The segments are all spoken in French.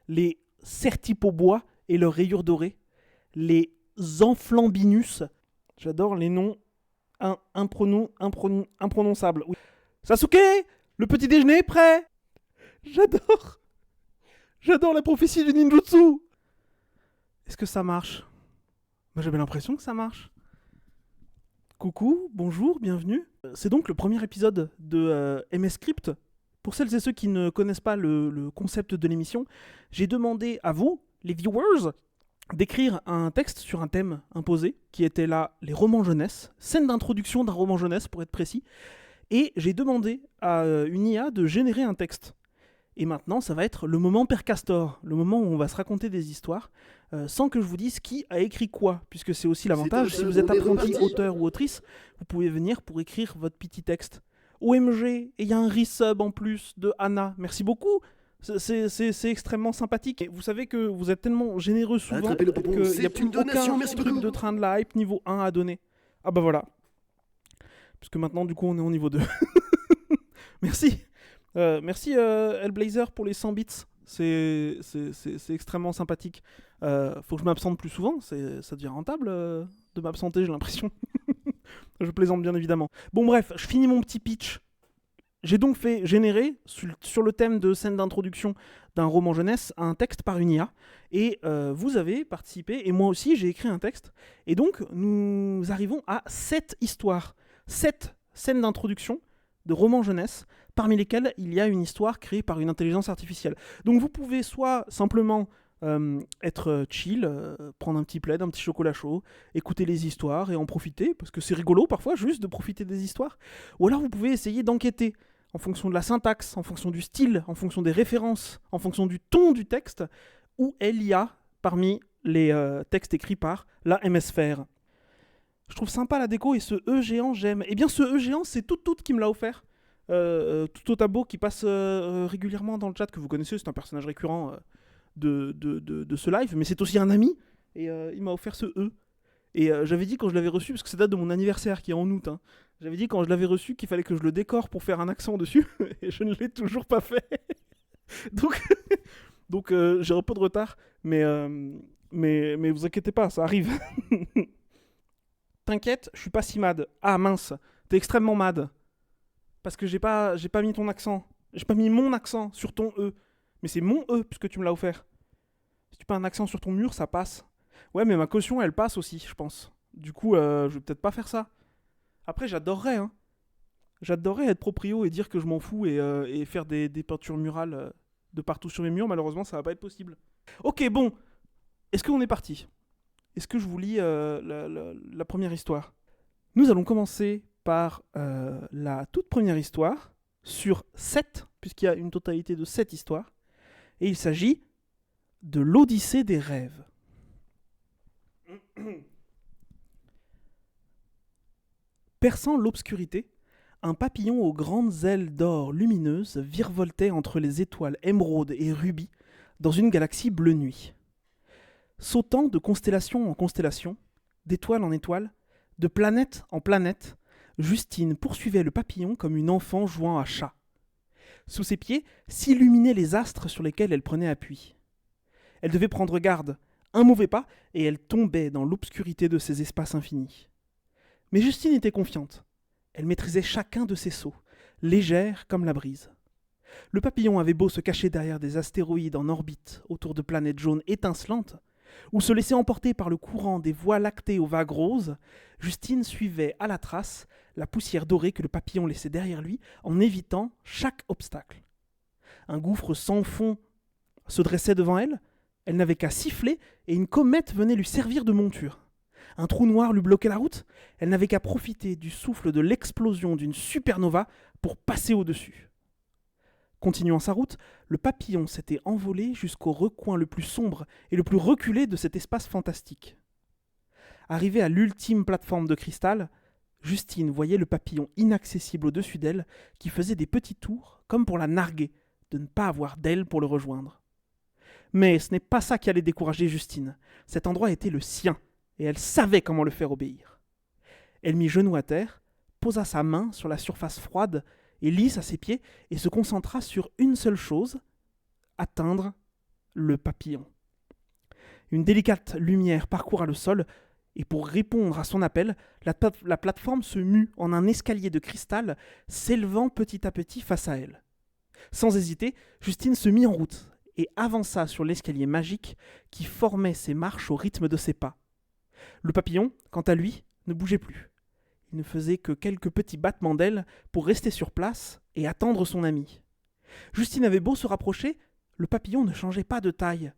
les certipobois et leurs rayures dorées, les amphlambius. J'adore les noms imprononçables. Oui. Sasuke, le petit déjeuner est prêt. J'adore la prophétie du ninjutsu. Est-ce que ça marche? Moi, j'avais l'impression que ça marche. Coucou, bonjour, bienvenue. C'est donc le premier épisode de MS Script. Pour celles et ceux qui ne connaissent pas le concept de l'émission, j'ai demandé à vous, les viewers, d'écrire un texte sur un thème imposé, qui était là les romans jeunesse, scène d'introduction d'un roman jeunesse pour être précis, et j'ai demandé à une IA de générer un texte. Et maintenant, ça va être le moment Père Castor, le moment où on va se raconter des histoires, sans que je vous dise qui a écrit quoi, puisque c'est aussi l'avantage, si vous êtes apprenti auteur ou autrice, vous pouvez venir pour écrire votre petit texte. OMG, et il y a un resub en plus de Anna, merci beaucoup. C'est extrêmement sympathique. Et vous savez que vous êtes tellement généreux souvent qu'il n'y a plus aucun truc de train de la hype niveau 1 à donner. Ah bah voilà. Puisque maintenant, du coup, on est au niveau 2. Merci. Merci Hellblazer pour les 100 bits. C'est extrêmement sympathique. Faut que je m'absente plus souvent. Ça devient rentable de m'absenter, j'ai l'impression. Je plaisante bien évidemment. Bon bref, je finis mon petit pitch. J'ai donc fait générer, sur le thème de scène d'introduction d'un roman jeunesse, un texte par une IA. Et vous avez participé, et moi aussi, j'ai écrit un texte. Et donc, nous arrivons à 7 histoires. 7 scènes d'introduction de romans jeunesse, parmi lesquelles il y a une histoire créée par une intelligence artificielle. Donc vous pouvez soit simplement être chill, prendre un petit plaid, un petit chocolat chaud, écouter les histoires et en profiter, parce que c'est rigolo parfois juste de profiter des histoires. Ou alors vous pouvez essayer d'enquêter en fonction de la syntaxe, en fonction du style, en fonction des références, en fonction du ton du texte, où elle y a parmi les textes écrits par la MSphère. Je trouve sympa la déco et ce E géant, j'aime. Et bien ce E géant, c'est Tout qui me l'a offert. Tout au tableau qui passe régulièrement dans le chat, que vous connaissez, c'est un personnage récurrent de ce live, mais c'est aussi un ami, et il m'a offert ce E. Et j'avais dit quand je l'avais reçu, parce que ça date de mon anniversaire qui est en août, hein, j'avais dit quand je l'avais reçu qu'il fallait que je le décore pour faire un accent dessus, et je ne l'ai toujours pas fait. donc j'ai un peu de retard, mais vous inquiétez pas, ça arrive. T'inquiète, je suis pas si mad. Ah mince, t'es extrêmement mad. Parce que j'ai pas mis ton accent. J'ai pas mis mon accent sur ton E. Mais c'est mon E puisque tu me l'as offert. Si tu mets un accent sur ton mur, ça passe. Ouais, mais ma caution, elle passe aussi, je pense. Du coup, je vais peut-être pas faire ça. Après, j'adorerais, hein. J'adorerais être proprio et dire que je m'en fous et faire des peintures murales de partout sur mes murs. Malheureusement, ça va pas être possible. Ok, bon. Est-ce qu'on est parti ? Est-ce que je vous lis la première histoire ? Nous allons commencer par la toute première histoire, sur 7, puisqu'il y a une totalité de 7 histoires, et il s'agit de l'Odyssée des rêves. Perçant l'obscurité, un papillon aux grandes ailes d'or lumineuses virevoltait entre les étoiles émeraude et rubis dans une galaxie bleu nuit. Sautant de constellation en constellation, d'étoile en étoile, de planète en planète, Justine poursuivait le papillon comme une enfant jouant à chat. Sous ses pieds s'illuminaient les astres sur lesquels elle prenait appui. Elle devait prendre garde, un mauvais pas, et elle tombait dans l'obscurité de ces espaces infinis. Mais Justine était confiante. Elle maîtrisait chacun de ses sauts, légère comme la brise. Le papillon avait beau se cacher derrière des astéroïdes en orbite autour de planètes jaunes étincelantes, ou se laisser emporter par le courant des voies lactées aux vagues roses, Justine suivait à la trace la poussière dorée que le papillon laissait derrière lui en évitant chaque obstacle. Un gouffre sans fond se dressait devant elle, elle n'avait qu'à siffler et une comète venait lui servir de monture. Un trou noir lui bloquait la route, elle n'avait qu'à profiter du souffle de l'explosion d'une supernova pour passer au-dessus. Continuant sa route, le papillon s'était envolé jusqu'au recoin le plus sombre et le plus reculé de cet espace fantastique. Arrivée à l'ultime plateforme de cristal, Justine voyait le papillon inaccessible au-dessus d'elle qui faisait des petits tours comme pour la narguer de ne pas avoir d'aile pour le rejoindre. Mais ce n'est pas ça qui allait décourager Justine. Cet endroit était le sien et elle savait comment le faire obéir. Elle mit genou à terre, posa sa main sur la surface froide et lisse à ses pieds et se concentra sur une seule chose, atteindre le papillon. Une délicate lumière parcourra le sol, et pour répondre à son appel, la plateforme se mue en un escalier de cristal s'élevant petit à petit face à elle. Sans hésiter, Justine se mit en route et avança sur l'escalier magique qui formait ses marches au rythme de ses pas. Le papillon, quant à lui, ne bougeait plus. Il ne faisait que quelques petits battements d'ailes pour rester sur place et attendre son ami. Justine avait beau se rapprocher, le papillon ne changeait pas de taille,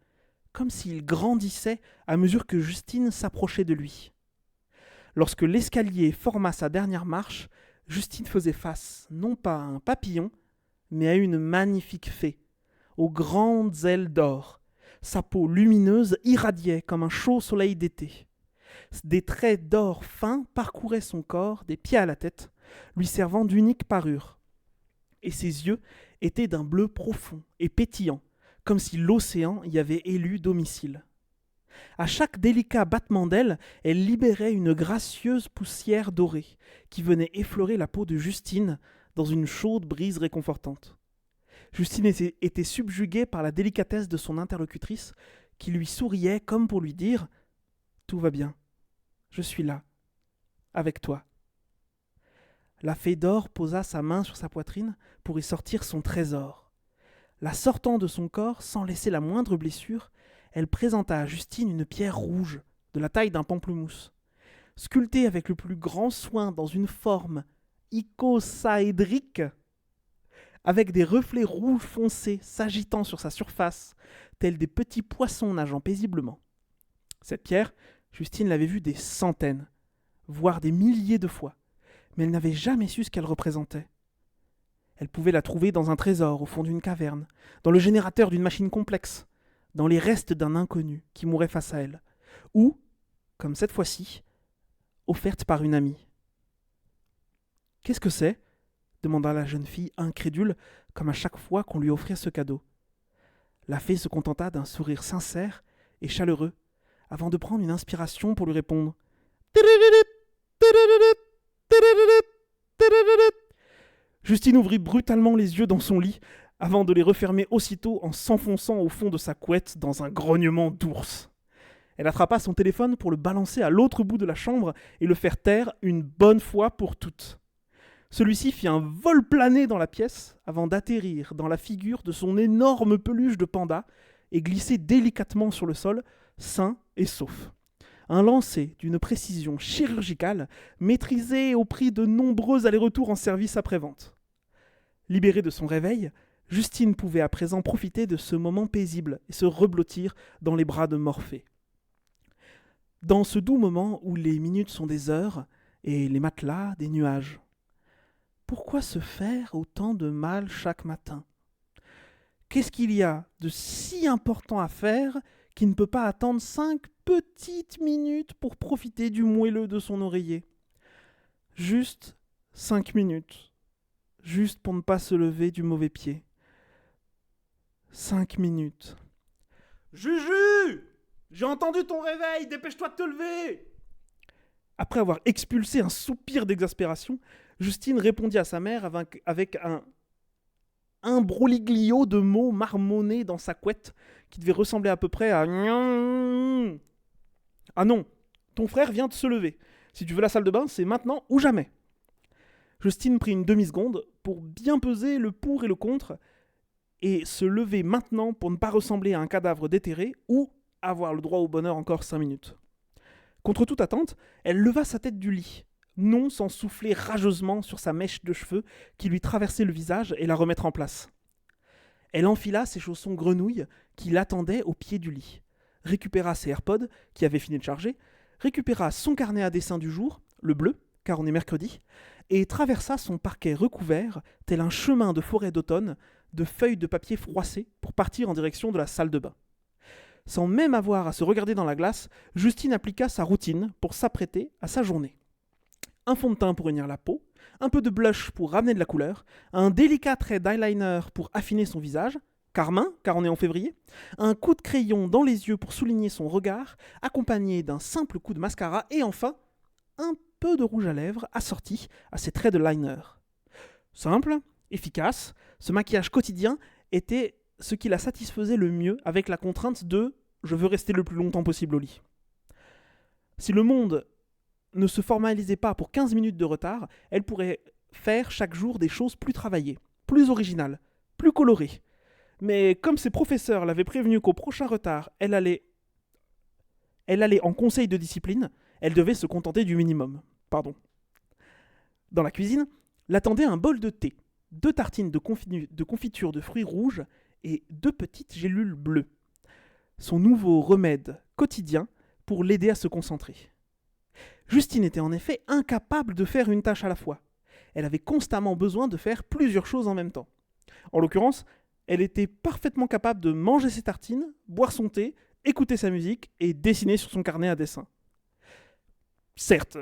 comme s'il grandissait à mesure que Justine s'approchait de lui. Lorsque l'escalier forma sa dernière marche, Justine faisait face non pas à un papillon, mais à une magnifique fée, aux grandes ailes d'or. Sa peau lumineuse irradiait comme un chaud soleil d'été. Des traits d'or fins parcouraient son corps, des pieds à la tête, lui servant d'unique parure. Et ses yeux étaient d'un bleu profond et pétillant, comme si l'océan y avait élu domicile. À chaque délicat battement d'ailes, elle libérait une gracieuse poussière dorée qui venait effleurer la peau de Justine dans une chaude brise réconfortante. Justine était subjuguée par la délicatesse de son interlocutrice qui lui souriait comme pour lui dire « Tout va bien, je suis là, avec toi ». La fée d'or posa sa main sur sa poitrine pour y sortir son trésor. La sortant de son corps sans laisser la moindre blessure, elle présenta à Justine une pierre rouge, de la taille d'un pamplemousse. Sculptée avec le plus grand soin dans une forme icosaédrique, avec des reflets rouges foncés s'agitant sur sa surface, tels des petits poissons nageant paisiblement. Cette pierre, Justine l'avait vue des centaines, voire des milliers de fois, mais elle n'avait jamais su ce qu'elle représentait. Elle pouvait la trouver dans un trésor au fond d'une caverne, dans le générateur d'une machine complexe, dans les restes d'un inconnu qui mourait face à elle, ou, comme cette fois-ci, offerte par une amie. « Qu'est-ce que c'est ?» demanda la jeune fille incrédule, comme à chaque fois qu'on lui offrait ce cadeau. La fée se contenta d'un sourire sincère et chaleureux, avant de prendre une inspiration pour lui répondre. Justine ouvrit brutalement les yeux dans son lit, avant de les refermer aussitôt en s'enfonçant au fond de sa couette dans un grognement d'ours. Elle attrapa son téléphone pour le balancer à l'autre bout de la chambre et le faire taire une bonne fois pour toutes. Celui-ci fit un vol plané dans la pièce avant d'atterrir dans la figure de son énorme peluche de panda et glisser délicatement sur le sol, sain et sauf. Un lancer d'une précision chirurgicale maîtrisé au prix de nombreux allers-retours en service après-vente. Libérée de son réveil, Justine pouvait à présent profiter de ce moment paisible et se reblottir dans les bras de Morphée. Dans ce doux moment où les minutes sont des heures et les matelas des nuages. Pourquoi se faire autant de mal chaque matin ? Qu'est-ce qu'il y a de si important à faire qui ne peut pas attendre 5 petites minutes pour profiter du moelleux de son oreiller ? Juste 5 minutes. Juste pour ne pas se lever du mauvais pied. 5 minutes. « Juju ! J'ai entendu ton réveil, dépêche-toi de te lever !» Après avoir expulsé un soupir d'exaspération, Justine répondit à sa mère avec un broliglio de mots marmonnés dans sa couette qui devait ressembler à peu près à « Ah non, ton frère vient de se lever. Si tu veux la salle de bain, c'est maintenant ou jamais. » Justine prit une demi-seconde pour bien peser le pour et le contre et se lever maintenant pour ne pas ressembler à un cadavre déterré ou avoir le droit au bonheur encore 5 minutes. Contre toute attente, elle leva sa tête du lit, non sans souffler rageusement sur sa mèche de cheveux qui lui traversait le visage et la remettre en place. Elle enfila ses chaussons grenouilles qui l'attendaient au pied du lit, récupéra ses AirPods qui avaient fini de charger, récupéra son carnet à dessin du jour, le bleu, car on est mercredi, et traversa son parquet recouvert, tel un chemin de forêt d'automne, de feuilles de papier froissées pour partir en direction de la salle de bain. Sans même avoir à se regarder dans la glace, Justine appliqua sa routine pour s'apprêter à sa journée. Un fond de teint pour unir la peau, un peu de blush pour ramener de la couleur, un délicat trait d'eyeliner pour affiner son visage, carmin, car on est en février, un coup de crayon dans les yeux pour souligner son regard, accompagné d'un simple coup de mascara, et enfin, un peu de rouge à lèvres assorti à ses traits de liner. Simple, efficace, ce maquillage quotidien était ce qui la satisfaisait le mieux avec la contrainte de « je veux rester le plus longtemps possible au lit ». Si le monde ne se formalisait pas pour 15 minutes de retard, elle pourrait faire chaque jour des choses plus travaillées, plus originales, plus colorées. Mais comme ses professeurs l'avaient prévenue qu'au prochain retard, elle allait en conseil de discipline, elle devait se contenter du minimum. Dans la cuisine, l'attendait un bol de thé, 2 tartines de confiture de fruits rouges et 2 petites gélules bleues. Son nouveau remède quotidien pour l'aider à se concentrer. Justine était en effet incapable de faire une tâche à la fois. Elle avait constamment besoin de faire plusieurs choses en même temps. En l'occurrence, elle était parfaitement capable de manger ses tartines, boire son thé, écouter sa musique et dessiner sur son carnet à dessin. Certes,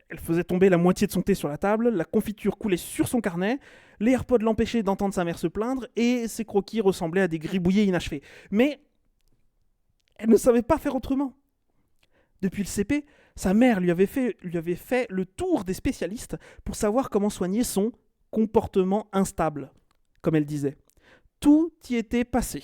elle faisait tomber la moitié de son thé sur la table, la confiture coulait sur son carnet, les AirPods l'empêchaient d'entendre sa mère se plaindre et ses croquis ressemblaient à des gribouillés inachevés. Mais elle ne savait pas faire autrement. Depuis le CP, sa mère lui avait fait le tour des spécialistes pour savoir comment soigner son comportement instable, comme elle disait. Tout y était passé.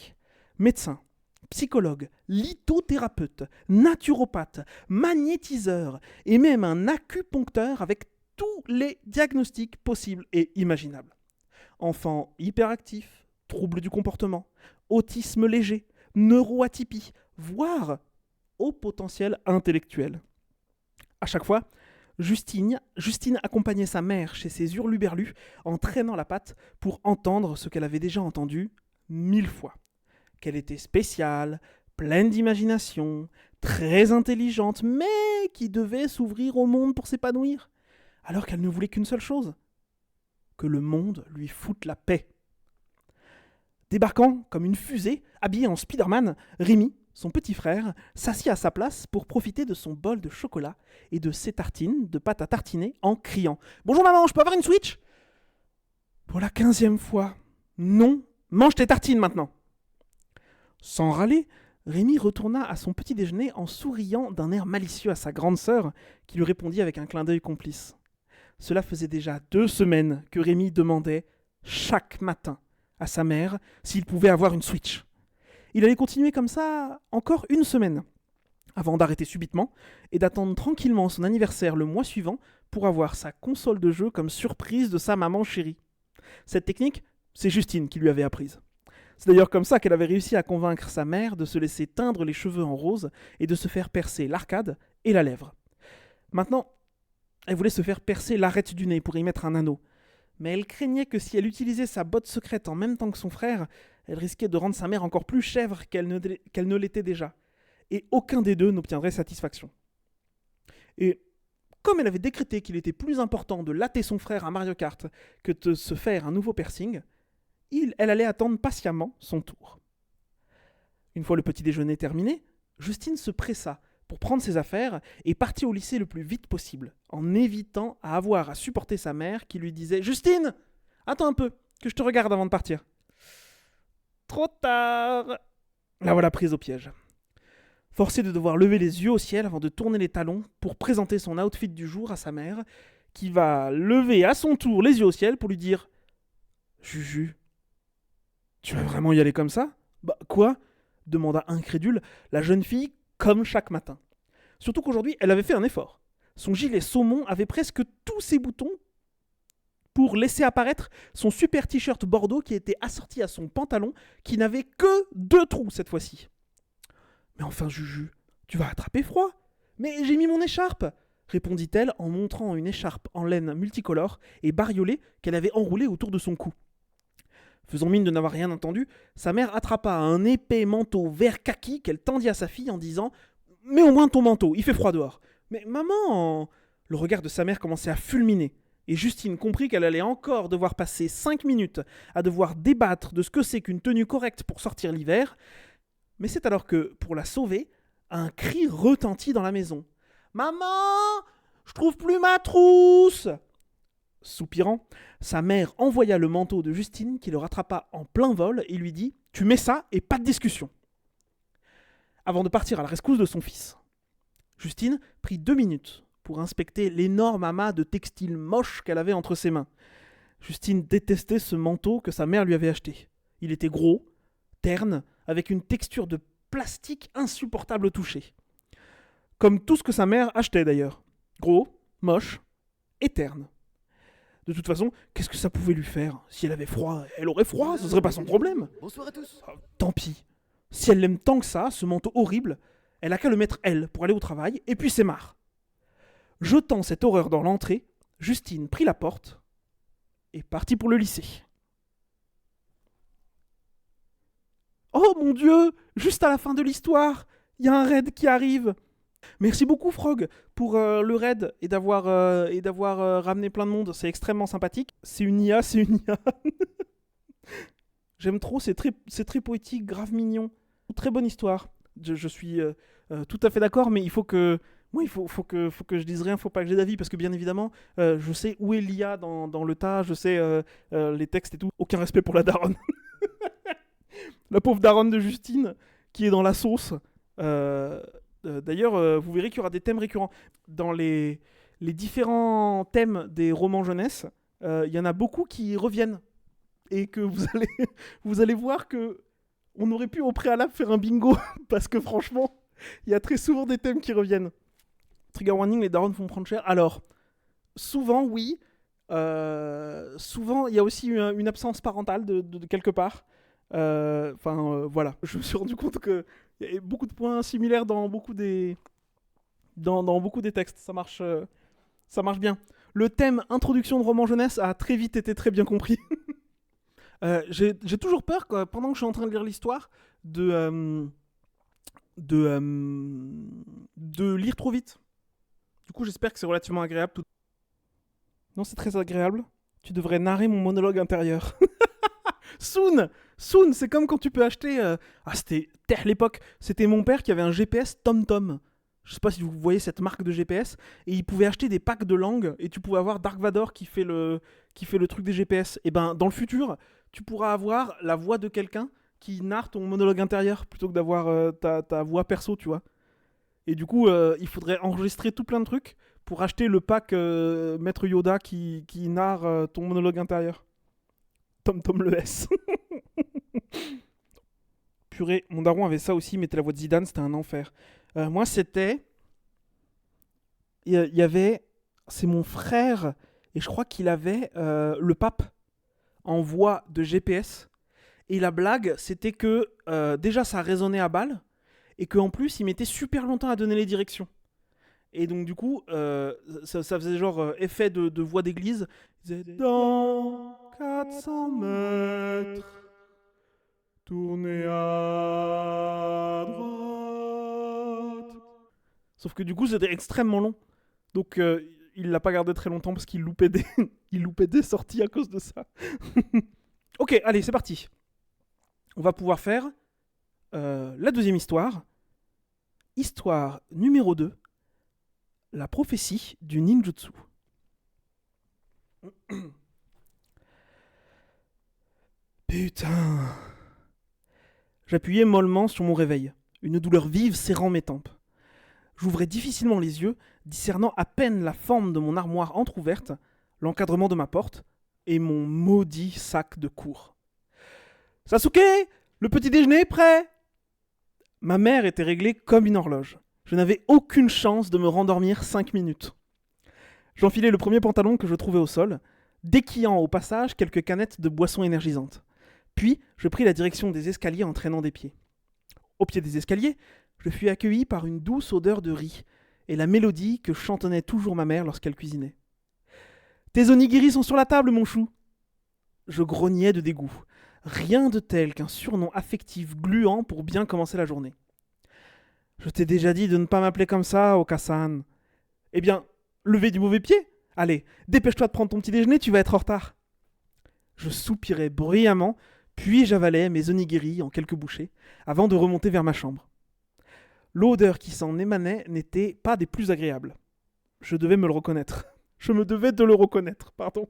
Médecin, psychologue, lithothérapeute, naturopathe, magnétiseur et même un acupuncteur avec tous les diagnostics possibles et imaginables. Enfant hyperactif, trouble du comportement, autisme léger, neuroatypie, voire au potentiel intellectuel. À chaque fois, Justine accompagnait sa mère chez ses hurluberlus en traînant la patte pour entendre ce qu'elle avait déjà entendu 1000 fois. Qu'elle était spéciale, pleine d'imagination, très intelligente, mais qui devait s'ouvrir au monde pour s'épanouir, alors qu'elle ne voulait qu'une seule chose, que le monde lui foute la paix. Débarquant comme une fusée, habillé en Spider-Man, Rémi, son petit frère, s'assit à sa place pour profiter de son bol de chocolat et de ses tartines de pâte à tartiner en criant « Bonjour maman, je peux avoir une Switch ?» Pour la 15e fois. « Non, mange tes tartines maintenant !» Sans râler, Rémi retourna à son petit déjeuner en souriant d'un air malicieux à sa grande sœur, qui lui répondit avec un clin d'œil complice. Cela faisait déjà 2 semaines que Rémi demandait, chaque matin, à sa mère s'il pouvait avoir une Switch. Il allait continuer comme ça encore 1 semaine, avant d'arrêter subitement et d'attendre tranquillement son anniversaire le mois suivant pour avoir sa console de jeu comme surprise de sa maman chérie. Cette technique, c'est Justine qui lui avait apprise. C'est d'ailleurs comme ça qu'elle avait réussi à convaincre sa mère de se laisser teindre les cheveux en rose et de se faire percer l'arcade et la lèvre. Maintenant, elle voulait se faire percer l'arête du nez pour y mettre un anneau. Mais elle craignait que si elle utilisait sa botte secrète en même temps que son frère, elle risquait de rendre sa mère encore plus chèvre qu'elle ne l'était déjà. Et aucun des deux n'obtiendrait satisfaction. Et comme elle avait décrété qu'il était plus important de latter son frère à Mario Kart que de se faire un nouveau piercing, elle allait attendre patiemment son tour. Une fois le petit déjeuner terminé, Justine se pressa pour prendre ses affaires et partit au lycée le plus vite possible, en évitant à avoir à supporter sa mère qui lui disait « Justine, attends un peu, que je te regarde avant de partir. » Trop tard. La voilà prise au piège. Forcée de devoir lever les yeux au ciel avant de tourner les talons pour présenter son outfit du jour à sa mère, qui va lever à son tour les yeux au ciel pour lui dire « Juju, tu vas vraiment y aller comme ça ?»« Bah quoi ?» demanda incrédule la jeune fille comme chaque matin. Surtout qu'aujourd'hui, elle avait fait un effort. Son gilet saumon avait presque tous ses boutons pour laisser apparaître son super t-shirt bordeaux qui était assorti à son pantalon qui n'avait que 2 trous cette fois-ci. « Mais enfin Juju, tu vas attraper froid !»« Mais j'ai mis mon écharpe !» répondit-elle en montrant une écharpe en laine multicolore et bariolée qu'elle avait enroulée autour de son cou. Faisant mine de n'avoir rien entendu, sa mère attrapa un épais manteau vert kaki qu'elle tendit à sa fille en disant « Mets au moins ton manteau, il fait froid dehors. »« Mais maman !» Le regard de sa mère commençait à fulminer, et Justine comprit qu'elle allait encore devoir passer 5 minutes à devoir débattre de ce que c'est qu'une tenue correcte pour sortir l'hiver. Mais c'est alors que, pour la sauver, un cri retentit dans la maison. « Maman, je trouve plus ma trousse !» Soupirant, sa mère envoya le manteau de Justine qui le rattrapa en plein vol et lui dit « Tu mets ça et pas de discussion !» Avant de partir à la rescousse de son fils. Justine prit 2 minutes pour inspecter l'énorme amas de textiles moches qu'elle avait entre ses mains. Justine détestait ce manteau que sa mère lui avait acheté. Il était gros, terne, avec une texture de plastique insupportable au toucher. Comme tout ce que sa mère achetait d'ailleurs. Gros, moche et terne. De toute façon, qu'est-ce que ça pouvait lui faire? Si elle avait froid, elle aurait froid, ce serait pas son problème. Bonsoir à tous. Tant pis. Si elle l'aime tant que ça, ce manteau horrible, elle a qu'à le mettre elle pour aller au travail, et puis c'est marre. Jetant cette horreur dans l'entrée, Justine prit la porte et partit pour le lycée. Oh mon Dieu! Juste à la fin de l'histoire, il y a un raid qui arrive. Merci beaucoup Frog pour le raid et d'avoir ramené plein de monde, c'est extrêmement sympathique. C'est une IA. J'aime trop, c'est très poétique, grave mignon. Très bonne histoire. Je suis tout à fait d'accord, mais il faut que je dise rien, faut pas que j'ai d'avis, parce que bien évidemment, je sais où est l'IA dans le tas, je sais les textes et tout. Aucun respect pour la daronne. La pauvre daronne de Justine, qui est dans la sauce. D'ailleurs, vous verrez qu'il y aura des thèmes récurrents. Dans les différents thèmes des romans jeunesse, il y en a beaucoup qui reviennent. Et que vous allez voir que on aurait pu au préalable faire un bingo, parce que franchement, il y a très souvent des thèmes qui reviennent. Trigger warning, les darons font prendre cher. Alors, souvent, oui. Souvent, il y a aussi une absence parentale de quelque part. Voilà. Je me suis rendu compte qu'il y a beaucoup de points similaires dans beaucoup des textes. Ça marche bien. Le thème introduction de roman jeunesse a très vite été très bien compris. J'ai toujours peur, pendant que je suis en train de lire l'histoire, de lire trop vite. Du coup, j'espère que c'est relativement agréable. Non, c'est très agréable. Tu devrais narrer mon monologue intérieur. Soon, c'est comme quand tu peux acheter... c'était à l'époque. C'était mon père qui avait un GPS TomTom. Je sais pas si vous voyez cette marque de GPS. Et il pouvait acheter des packs de langues. Et tu pouvais avoir Dark Vador qui fait le truc des GPS. Et ben, dans le futur, tu pourras avoir la voix de quelqu'un qui narre ton monologue intérieur plutôt que d'avoir ta voix perso, tu vois. Et du coup, il faudrait enregistrer tout plein de trucs pour acheter le pack Maître Yoda qui narre ton monologue intérieur. Tom le S. Purée, mon daron avait ça aussi, il mettait la voix de Zidane, c'était un enfer. Moi, c'était... Il y avait... C'est mon frère, et je crois qu'il avait le pape en voix de GPS. Et la blague, c'était que déjà, ça résonnait à balle, et qu'en plus, il mettait super longtemps à donner les directions. Et donc, du coup, ça faisait genre effet de voix d'église. Il disait, dans 400 mètres, tournez à droite. Sauf que du coup, c'était extrêmement long. Donc, il l'a pas gardé très longtemps parce qu'il loupait des sorties à cause de ça. Ok, allez, c'est parti. On va pouvoir faire la deuxième histoire. Histoire numéro 2. La prophétie du ninjutsu. Putain. J'appuyais mollement sur mon réveil, une douleur vive serrant mes tempes. J'ouvrais difficilement les yeux, discernant à peine la forme de mon armoire entr'ouverte, l'encadrement de ma porte et mon maudit sac de cours. « Sasuke, le petit déjeuner est prêt !» Ma mère était réglée comme une horloge. Je n'avais aucune chance de me rendormir 5 minutes. J'enfilai le premier pantalon que je trouvais au sol, déquillant au passage quelques canettes de boissons énergisantes. Puis, je pris la direction des escaliers en traînant des pieds. Au pied des escaliers, je fus accueilli par une douce odeur de riz et la mélodie que chantonnait toujours ma mère lorsqu'elle cuisinait. « Tes onigiri sont sur la table, mon chou !» Je grognais de dégoût. Rien de tel qu'un surnom affectif gluant pour bien commencer la journée. « Je t'ai déjà dit de ne pas m'appeler comme ça, Okasan. »« Eh bien, levez du mauvais pied. Allez, dépêche-toi de prendre ton petit déjeuner, tu vas être en retard. » Je soupirais bruyamment, puis j'avalais mes onigiri en quelques bouchées, avant de remonter vers ma chambre. L'odeur qui s'en émanait n'était pas des plus agréables. Je devais me le reconnaître. Je me devais de le reconnaître, pardon.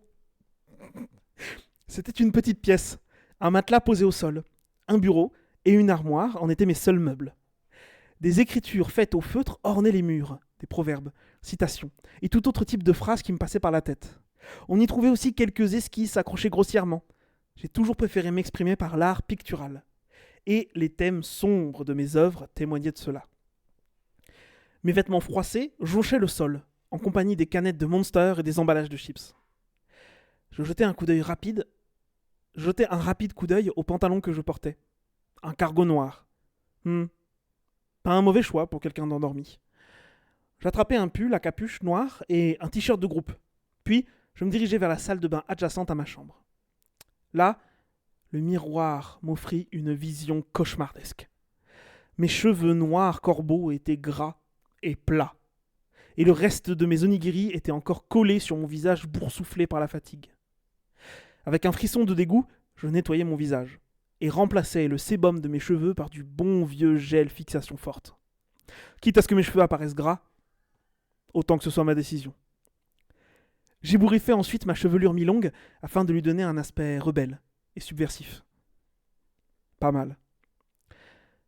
C'était une petite pièce, un matelas posé au sol, un bureau et une armoire en étaient mes seuls meubles. Des écritures faites au feutre ornaient les murs, des proverbes, citations, et tout autre type de phrases qui me passaient par la tête. On y trouvait aussi quelques esquisses accrochées grossièrement. J'ai toujours préféré m'exprimer par l'art pictural. et les thèmes sombres de mes œuvres témoignaient de cela. Mes vêtements froissés jonchaient le sol, en compagnie des canettes de Monster et des emballages de chips. Je jetai un rapide coup d'œil au pantalon que je portais. Un cargo noir. Pas un mauvais choix pour quelqu'un d'endormi. J'attrapais un pull à capuche noire et un t-shirt de groupe. Puis, je me dirigeais vers la salle de bain adjacente à ma chambre. Là, le miroir m'offrit une vision cauchemardesque. Mes cheveux noirs corbeaux étaient gras et plats, et le reste de mes onigiri était encore collé sur mon visage boursouflé par la fatigue. Avec un frisson de dégoût, je nettoyais mon visage et remplaçais le sébum de mes cheveux par du bon vieux gel fixation forte. Quitte à ce que mes cheveux apparaissent gras, autant que ce soit ma décision. J'ébouriffai ensuite ma chevelure mi-longue afin de lui donner un aspect rebelle et subversif. Pas mal.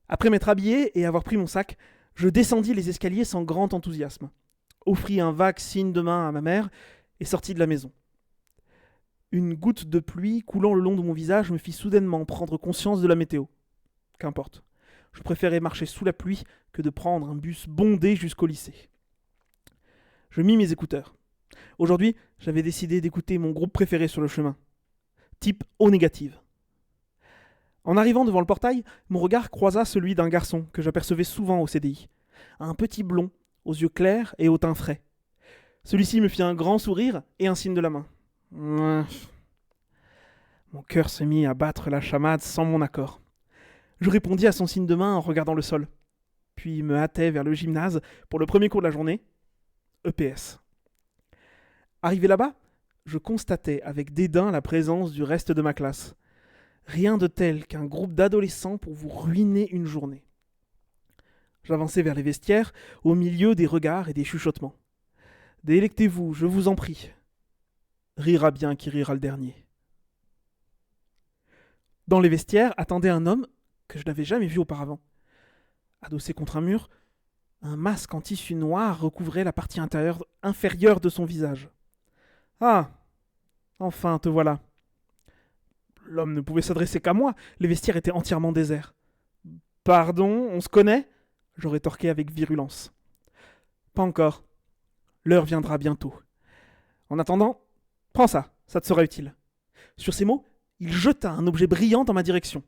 Après m'être habillé et avoir pris mon sac, je descendis les escaliers sans grand enthousiasme, offris un vague signe de main à ma mère et sortis de la maison. Une goutte de pluie coulant le long de mon visage me fit soudainement prendre conscience de la météo. Qu'importe. Je préférais marcher sous la pluie que de prendre un bus bondé jusqu'au lycée. Je mis mes écouteurs. Aujourd'hui, j'avais décidé d'écouter mon groupe préféré sur le chemin. Type O négative. En arrivant devant le portail, mon regard croisa celui d'un garçon que j'apercevais souvent au CDI. Un petit blond, aux yeux clairs et au teint frais. Celui-ci me fit un grand sourire et un signe de la main. Mon cœur se mit à battre la chamade sans mon accord. Je répondis à son signe de main en regardant le sol, puis me hâtai vers le gymnase pour le premier cours de la journée, EPS. Arrivé là-bas, je constatais avec dédain la présence du reste de ma classe. Rien de tel qu'un groupe d'adolescents pour vous ruiner une journée. J'avançai vers les vestiaires, au milieu des regards et des chuchotements. Délectez-vous, je vous en prie. Rira bien qui rira le dernier. Dans les vestiaires attendait un homme que je n'avais jamais vu auparavant. Adossé contre un mur, un masque en tissu noir recouvrait la partie inférieure de son visage. « Ah, enfin, te voilà. » L'homme ne pouvait s'adresser qu'à moi, les vestiaires étaient entièrement déserts. « Pardon, on se connaît ?» je rétorquai avec virulence. « Pas encore. L'heure viendra bientôt. En attendant, prends ça, ça te sera utile. » Sur ces mots, il jeta un objet brillant dans ma direction.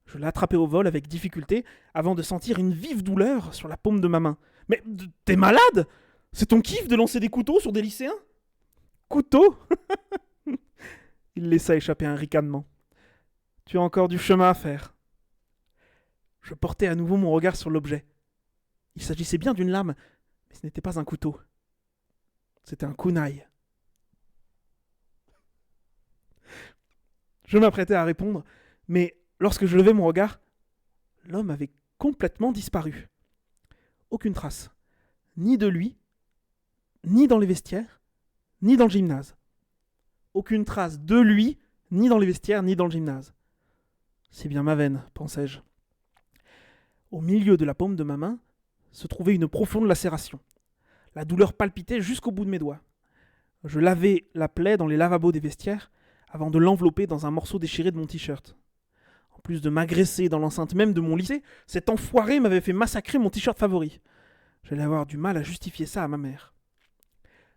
Je l'attrapai au vol avec difficulté avant de sentir une vive douleur sur la paume de ma main. « Mais t'es malade ? C'est ton kiff de lancer des couteaux sur des lycéens ? » « Couteau ?» Il laissa échapper un ricanement. « Tu as encore du chemin à faire. » Je portai à nouveau mon regard sur l'objet. Il s'agissait bien d'une lame, mais ce n'était pas un couteau. C'était un kunai. Je m'apprêtais à répondre, mais lorsque je levai mon regard, l'homme avait complètement disparu. Aucune trace, ni de lui, ni dans les vestiaires, ni dans le gymnase. Aucune trace de lui, ni dans les vestiaires, ni dans le gymnase. C'est bien ma veine, pensai-je. Au milieu de la paume de ma main se trouvait une profonde lacération. La douleur palpitait jusqu'au bout de mes doigts. Je lavai la plaie dans les lavabos des vestiaires avant de l'envelopper dans un morceau déchiré de mon t-shirt. En plus de m'agresser dans l'enceinte même de mon lycée, cet enfoiré m'avait fait massacrer mon t-shirt favori. J'allais avoir du mal à justifier ça à ma mère.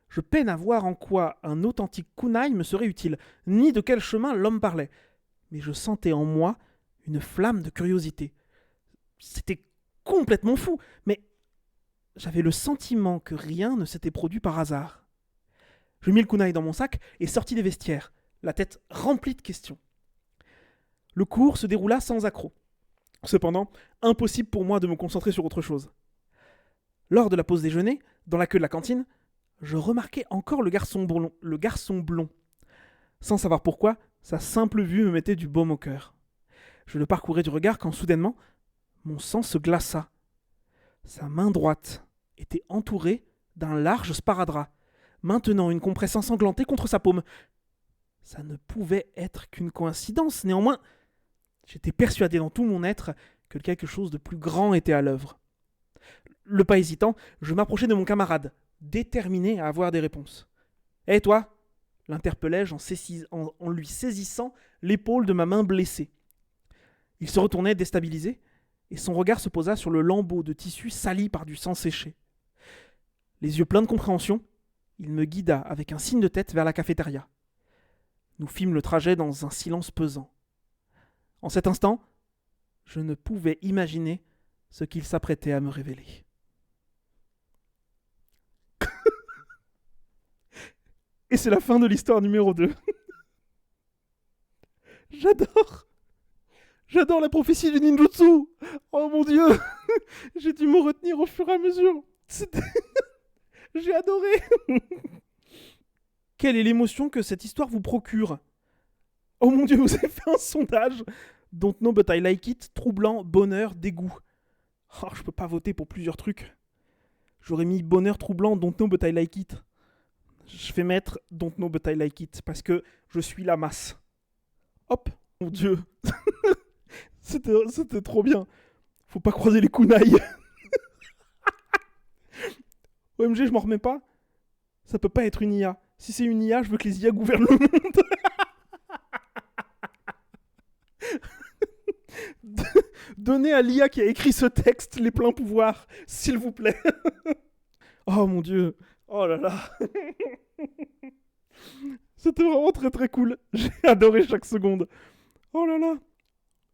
Je peine à voir en quoi un authentique kunai me serait utile, ni de quel chemin l'homme parlait. Mais je sentais en moi une flamme de curiosité. C'était complètement fou, mais j'avais le sentiment que rien ne s'était produit par hasard. Je mis le kunai dans mon sac et sortis des vestiaires, la tête remplie de questions. Le cours se déroula sans accroc. Cependant, impossible pour moi de me concentrer sur autre chose. Lors de la pause déjeuner, dans la queue de la cantine, je remarquai encore le garçon blond. Sans savoir pourquoi, sa simple vue me mettait du baume au cœur. Je le parcourais du regard quand soudainement, mon sang se glaça. Sa main droite était entourée d'un large sparadrap, maintenant une compresse ensanglantée contre sa paume. Ça ne pouvait être qu'une coïncidence, néanmoins, j'étais persuadé dans tout mon être que quelque chose de plus grand était à l'œuvre. Le pas hésitant, je m'approchai de mon camarade, déterminé à avoir des réponses. « Hé toi !» l'interpellai-je en lui saisissant l'épaule de ma main blessée. Il se retournait déstabilisé, et son regard se posa sur le lambeau de tissu sali par du sang séché. Les yeux pleins de compréhension, il me guida avec un signe de tête vers la cafétéria. Nous fîmes le trajet dans un silence pesant. En cet instant, je ne pouvais imaginer ce qu'il s'apprêtait à me révéler. Et c'est la fin de l'histoire numéro 2. J'adore la prophétie du ninjutsu. Oh mon Dieu. J'ai dû me retenir au fur et à mesure. J'ai adoré. Quelle est l'émotion que cette histoire vous procure? Oh mon Dieu, vous avez fait un sondage. Don't know but I like it, troublant, bonheur, dégoût. Oh, je peux pas voter pour plusieurs trucs. J'aurais mis bonheur, troublant, don't know but I like it. Je vais mettre don't know but I like it parce que je suis la masse. Hop, mon Dieu. C'était trop bien. Faut pas croiser les kunai. OMG, je m'en remets pas. Ça peut pas être une IA. Si c'est une IA, je veux que les IA gouvernent le monde. Donnez à l'IA qui a écrit ce texte les pleins pouvoirs, s'il vous plaît. Oh mon Dieu. Oh là là. C'était vraiment très très cool. J'ai adoré chaque seconde. Oh là là.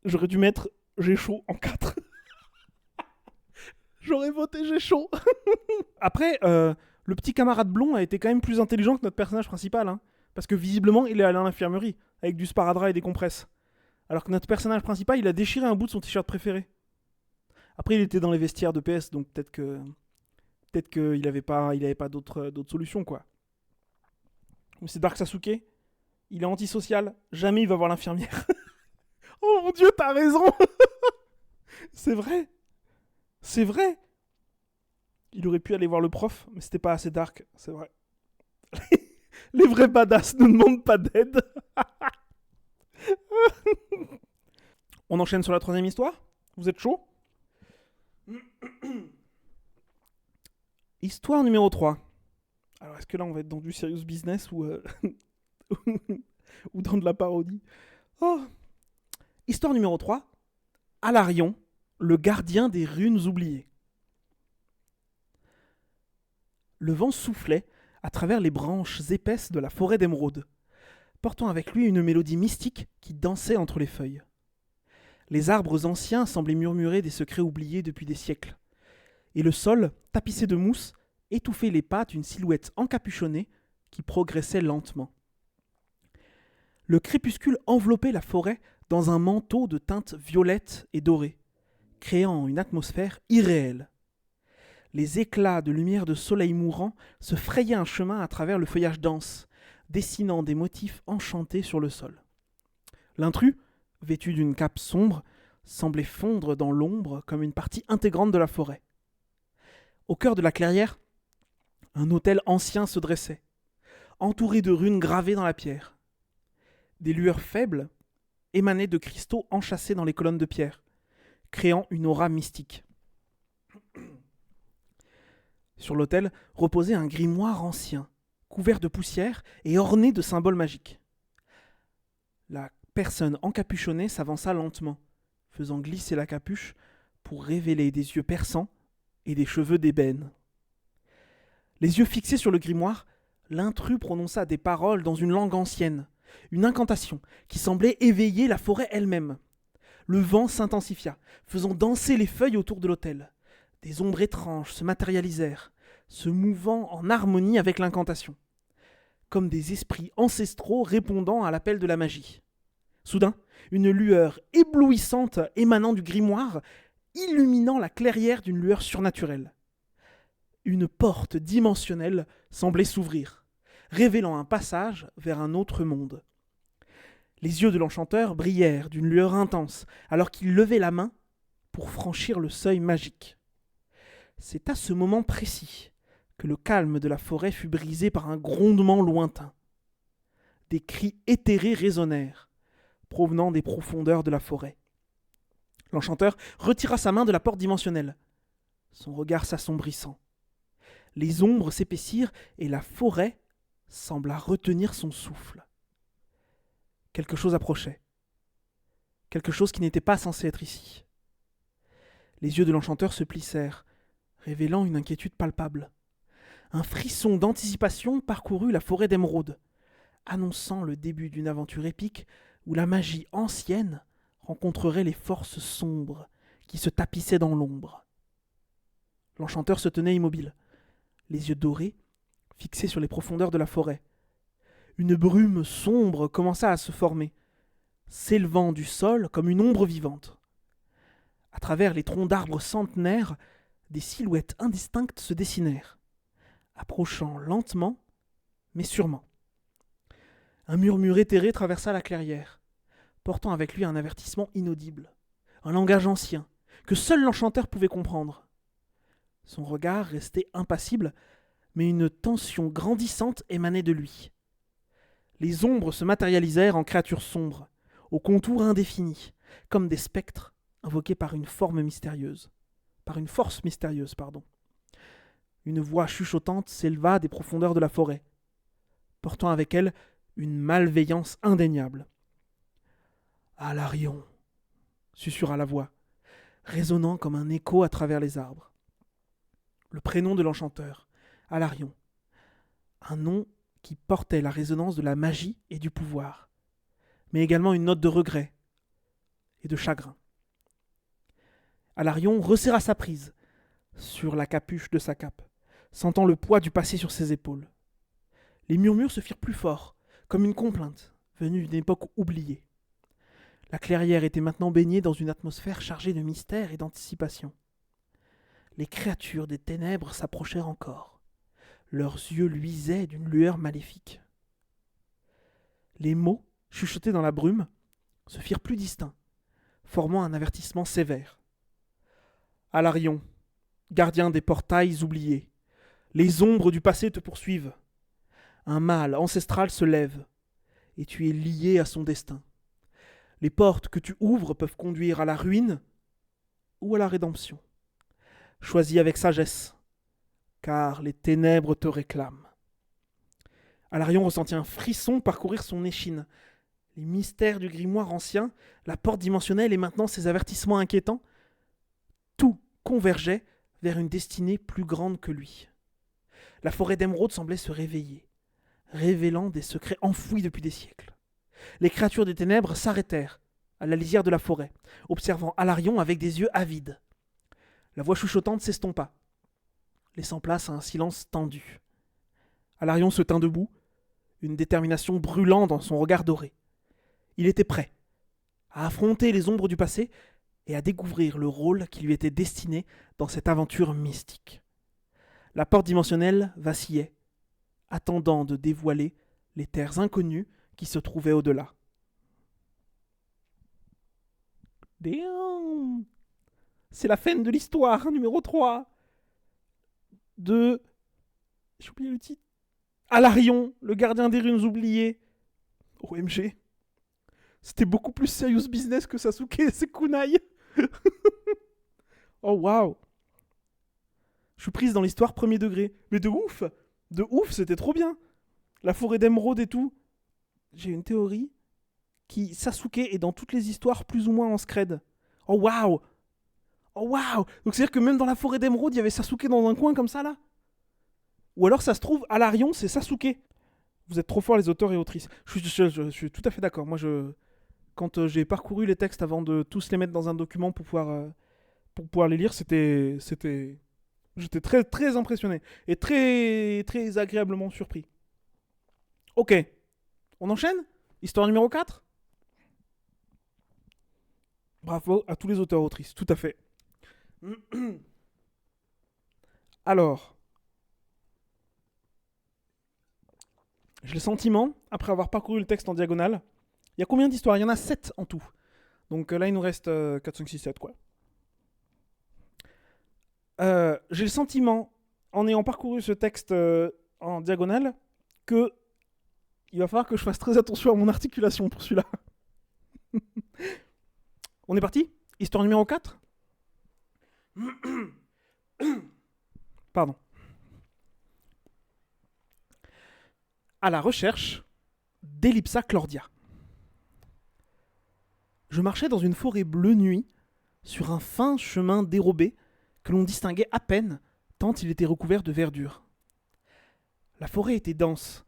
J'aurais dû mettre j'ai chaud en 4. J'aurais voté j'ai chaud. Après, le petit camarade blond a été quand même plus intelligent que notre personnage principal. Hein, parce que visiblement, il est allé à l'infirmerie avec du sparadrap et des compresses. Alors que notre personnage principal, il a déchiré un bout de son t-shirt préféré. Après, il était dans les vestiaires de PS, donc peut-être qu'il avait pas d'autres solutions, quoi. Mais c'est Dark Sasuke. Il est antisocial. Jamais il va voir l'infirmière. Oh mon Dieu, t'as raison. C'est vrai. C'est vrai. Il aurait pu aller voir le prof, mais c'était pas assez dark, c'est vrai. Les vrais badass ne demandent pas d'aide. On enchaîne sur la troisième histoire. Vous êtes chaud? Histoire numéro 3. Alors, est-ce que là, on va être dans du serious business ou dans de la parodie? Oh. Histoire numéro 3. Alarion, le gardien des runes oubliées. Le vent soufflait à travers les branches épaisses de la forêt d'émeraude, portant avec lui une mélodie mystique qui dansait entre les feuilles. Les arbres anciens semblaient murmurer des secrets oubliés depuis des siècles, et le sol, tapissé de mousse, étouffait les pas d'une silhouette encapuchonnée qui progressait lentement. Le crépuscule enveloppait la forêt dans un manteau de teintes violettes et dorées, créant une atmosphère irréelle. Les éclats de lumière de soleil mourant se frayaient un chemin à travers le feuillage dense, dessinant des motifs enchantés sur le sol. L'intrus, vêtu d'une cape sombre, semblait fondre dans l'ombre comme une partie intégrante de la forêt. Au cœur de la clairière, un autel ancien se dressait, entouré de runes gravées dans la pierre. Des lueurs faibles émanaient de cristaux enchâssés dans les colonnes de pierre, créant une aura mystique. Sur l'autel reposait un grimoire ancien, couvert de poussière et orné de symboles magiques. La personne encapuchonnée s'avança lentement, faisant glisser la capuche pour révéler des yeux perçants et des cheveux d'ébène. Les yeux fixés sur le grimoire, l'intrus prononça des paroles dans une langue ancienne, une incantation qui semblait éveiller la forêt elle-même. Le vent s'intensifia, faisant danser les feuilles autour de l'autel. Des ombres étranges se matérialisèrent, se mouvant en harmonie avec l'incantation, comme des esprits ancestraux répondant à l'appel de la magie. Soudain, une lueur éblouissante émanant du grimoire, illuminant la clairière d'une lueur surnaturelle. Une porte dimensionnelle semblait s'ouvrir, révélant un passage vers un autre monde. Les yeux de l'enchanteur brillèrent d'une lueur intense, alors qu'il levait la main pour franchir le seuil magique. C'est à ce moment précis que le calme de la forêt fut brisé par un grondement lointain. Des cris éthérés résonnèrent, provenant des profondeurs de la forêt. L'enchanteur retira sa main de la porte dimensionnelle, son regard s'assombrissant. Les ombres s'épaissirent et la forêt sembla retenir son souffle. Quelque chose approchait. quelque chose qui n'était pas censé être ici. Les yeux de l'enchanteur se plissèrent, révélant une inquiétude palpable. Un frisson d'anticipation parcourut la forêt d'émeraude, annonçant le début d'une aventure épique où la magie ancienne rencontrerait les forces sombres qui se tapissaient dans l'ombre. L'enchanteur se tenait immobile, les yeux dorés, fixés sur les profondeurs de la forêt. Une brume sombre commença à se former, s'élevant du sol comme une ombre vivante. À travers les troncs d'arbres centenaires, des silhouettes indistinctes se dessinèrent, approchant lentement, mais sûrement. Un murmure éthéré traversa la clairière, portant avec lui un avertissement inaudible, un langage ancien, que seul l'enchanteur pouvait comprendre. Son regard restait impassible, mais une tension grandissante émanait de lui. Les ombres se matérialisèrent en créatures sombres, aux contours indéfinis, comme des spectres invoqués par une force mystérieuse. Une voix chuchotante s'éleva des profondeurs de la forêt, portant avec elle une malveillance indéniable. « Alarion !» susurra la voix, résonnant comme un écho à travers les arbres. Le prénom de l'enchanteur, Alarion, un nom qui portait la résonance de la magie et du pouvoir, mais également une note de regret et de chagrin. Alarion resserra sa prise sur la capuche de sa cape, sentant le poids du passé sur ses épaules. Les murmures se firent plus forts, comme une complainte venue d'une époque oubliée. La clairière était maintenant baignée dans une atmosphère chargée de mystère et d'anticipation. Les créatures des ténèbres s'approchèrent encore. Leurs yeux luisaient d'une lueur maléfique. Les mots, chuchotés dans la brume, se firent plus distincts, formant un avertissement sévère. Alarion, gardien des portails oubliés, les ombres du passé te poursuivent. Un mal ancestral se lève, et tu es lié à son destin. Les portes que tu ouvres peuvent conduire à la ruine ou à la rédemption. Choisis avec sagesse, car les ténèbres te réclament. Alarion ressentit un frisson parcourir son échine. Les mystères du grimoire ancien, la porte dimensionnelle et maintenant ses avertissements inquiétants, tout convergeait vers une destinée plus grande que lui. La forêt d'émeraude semblait se réveiller, révélant des secrets enfouis depuis des siècles. Les créatures des ténèbres s'arrêtèrent à la lisière de la forêt, observant Alarion avec des yeux avides. La voix chuchotante s'estompa, laissant place à un silence tendu. Alarion se tint debout, une détermination brûlant dans son regard doré. Il était prêt à affronter les ombres du passé et à découvrir le rôle qui lui était destiné dans cette aventure mystique. La porte dimensionnelle vacillait, attendant de dévoiler les terres inconnues qui se trouvaient au-delà. Damn. C'est la fin de l'histoire, numéro 3 de... J'ai oublié le titre. Alarion, le gardien des runes oubliées. OMG. C'était beaucoup plus serious business que Sasuke et ses kunai. Oh waouh. Je suis prise dans l'histoire premier degré. Mais de ouf. De ouf, c'était trop bien. La forêt d'émeraude et tout. J'ai une théorie qui Sasuke est dans toutes les histoires plus ou moins en scred. Oh waouh. Oh waouh. Donc c'est-à-dire que même dans la forêt d'émeraude, il y avait Sasuke dans un coin comme ça là. Ou alors ça se trouve, Alarion, c'est Sasuke. Vous êtes trop forts les auteurs et autrices. Je suis tout à fait d'accord. Moi, quand j'ai parcouru les textes avant de tous les mettre dans un document pour pouvoir les lire, j'étais très, très impressionné. Et très, très agréablement surpris. Ok. On enchaîne ? Histoire numéro 4 ? Bravo à tous les auteurs et autrices, tout à fait. Alors, j'ai le sentiment, après avoir parcouru le texte en diagonale, il y a combien d'histoires ? Il y en a 7 en tout. Donc là, il nous reste 4, 5, 6, 7, quoi. J'ai le sentiment, en ayant parcouru ce texte en diagonale, que il va falloir que je fasse très attention à mon articulation pour celui-là. On est parti ? Histoire numéro 4 ? Pardon. À la recherche d'Ellipsa Claudia. Je marchais dans une forêt bleue nuit, sur un fin chemin dérobé que l'on distinguait à peine tant il était recouvert de verdure. La forêt était dense,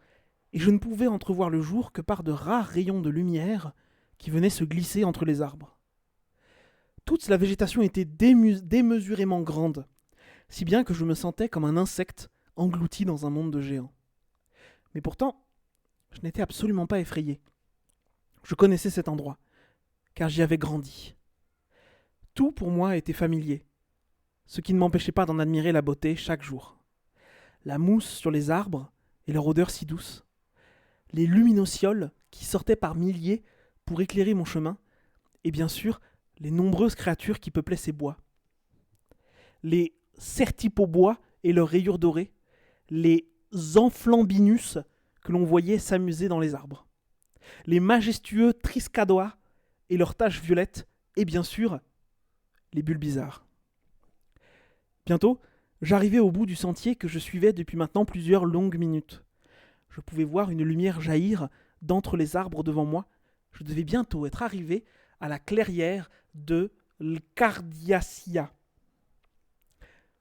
et je ne pouvais entrevoir le jour que par de rares rayons de lumière qui venaient se glisser entre les arbres. Toute la végétation était démesurément grande, si bien que je me sentais comme un insecte englouti dans un monde de géants. Mais pourtant, je n'étais absolument pas effrayé. Je connaissais cet endroit, car j'y avais grandi. Tout pour moi était familier, ce qui ne m'empêchait pas d'en admirer la beauté chaque jour. La mousse sur les arbres et leur odeur si douce, les luminocioles qui sortaient par milliers pour éclairer mon chemin, et bien sûr les nombreuses créatures qui peuplaient ces bois. Les certipobois et leurs rayures dorées, les amphlambius que l'on voyait s'amuser dans les arbres, les majestueux triscadois et leurs taches violettes, et bien sûr les bulles bizarres. Bientôt, j'arrivais au bout du sentier que je suivais depuis maintenant plusieurs longues minutes. Je pouvais voir une lumière jaillir d'entre les arbres devant moi. Je devais bientôt être arrivé à la clairière de l'Cardiacia.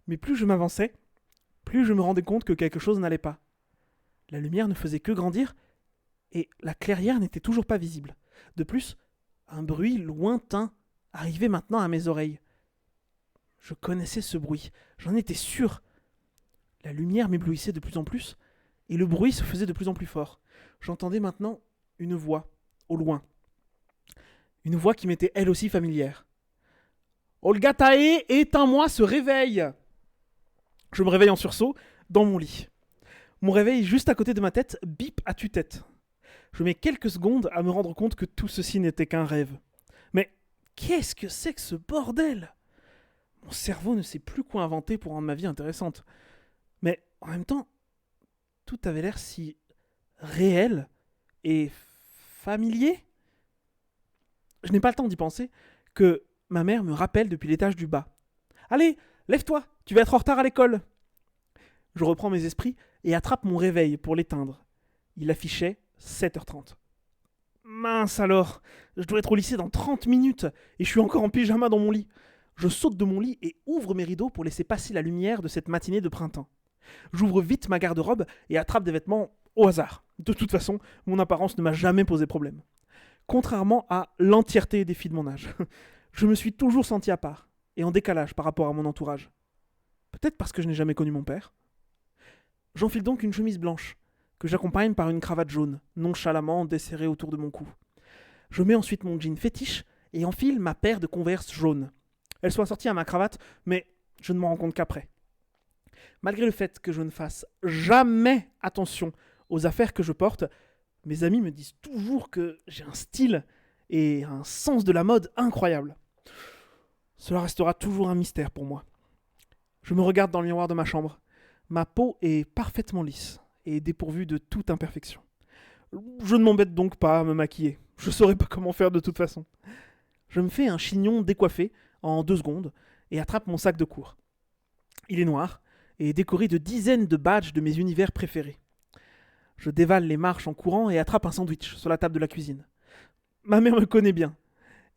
Mais plus je m'avançais, plus je me rendais compte que quelque chose n'allait pas. La lumière ne faisait que grandir, et la clairière n'était toujours pas visible. De plus, un bruit lointain arrivait maintenant à mes oreilles. Je connaissais ce bruit, j'en étais sûr. La lumière m'éblouissait de plus en plus, et le bruit se faisait de plus en plus fort. J'entendais maintenant une voix, au loin. Une voix qui m'était elle aussi familière. « Olga Tae, éteins-moi ce réveil !» Je me réveille en sursaut, dans mon lit. Mon réveil juste à côté de ma tête bip à tue-tête. Je mets quelques secondes à me rendre compte que tout ceci n'était qu'un rêve. Mais qu'est-ce que c'est que ce bordel ? Mon cerveau ne sait plus quoi inventer pour rendre ma vie intéressante. Mais en même temps, tout avait l'air si réel et familier. Je n'ai pas le temps d'y penser que ma mère me rappelle depuis l'étage du bas. « Allez, lève-toi, tu vas être en retard à l'école !» Je reprends mes esprits et attrape mon réveil pour l'éteindre. Il affichait 7h30. Mince alors, je dois être au lycée dans 30 minutes et je suis encore en pyjama dans mon lit. Je saute de mon lit et ouvre mes rideaux pour laisser passer la lumière de cette matinée de printemps. J'ouvre vite ma garde-robe et attrape des vêtements au hasard. De toute façon, mon apparence ne m'a jamais posé problème. Contrairement à l'entièreté des filles de mon âge. Je me suis toujours senti à part et en décalage par rapport à mon entourage. Peut-être parce que je n'ai jamais connu mon père. J'enfile donc une chemise blanche, que j'accompagne par une cravate jaune, nonchalamment desserrée autour de mon cou. Je mets ensuite mon jean fétiche et enfile ma paire de Converse jaunes. Elle soit assortie à ma cravate, mais je ne m'en rends compte qu'après. Malgré le fait que je ne fasse jamais attention aux affaires que je porte, mes amis me disent toujours que j'ai un style et un sens de la mode incroyable. Cela restera toujours un mystère pour moi. Je me regarde dans le miroir de ma chambre. Ma peau est parfaitement lisse et dépourvue de toute imperfection. Je ne m'embête donc pas à me maquiller. Je ne saurais pas comment faire de toute façon. Je me fais un chignon décoiffé en 2 secondes et attrape mon sac de cours. Il est noir et décoré de dizaines de badges de mes univers préférés. Je dévale les marches en courant et attrape un sandwich sur la table de la cuisine. Ma mère me connaît bien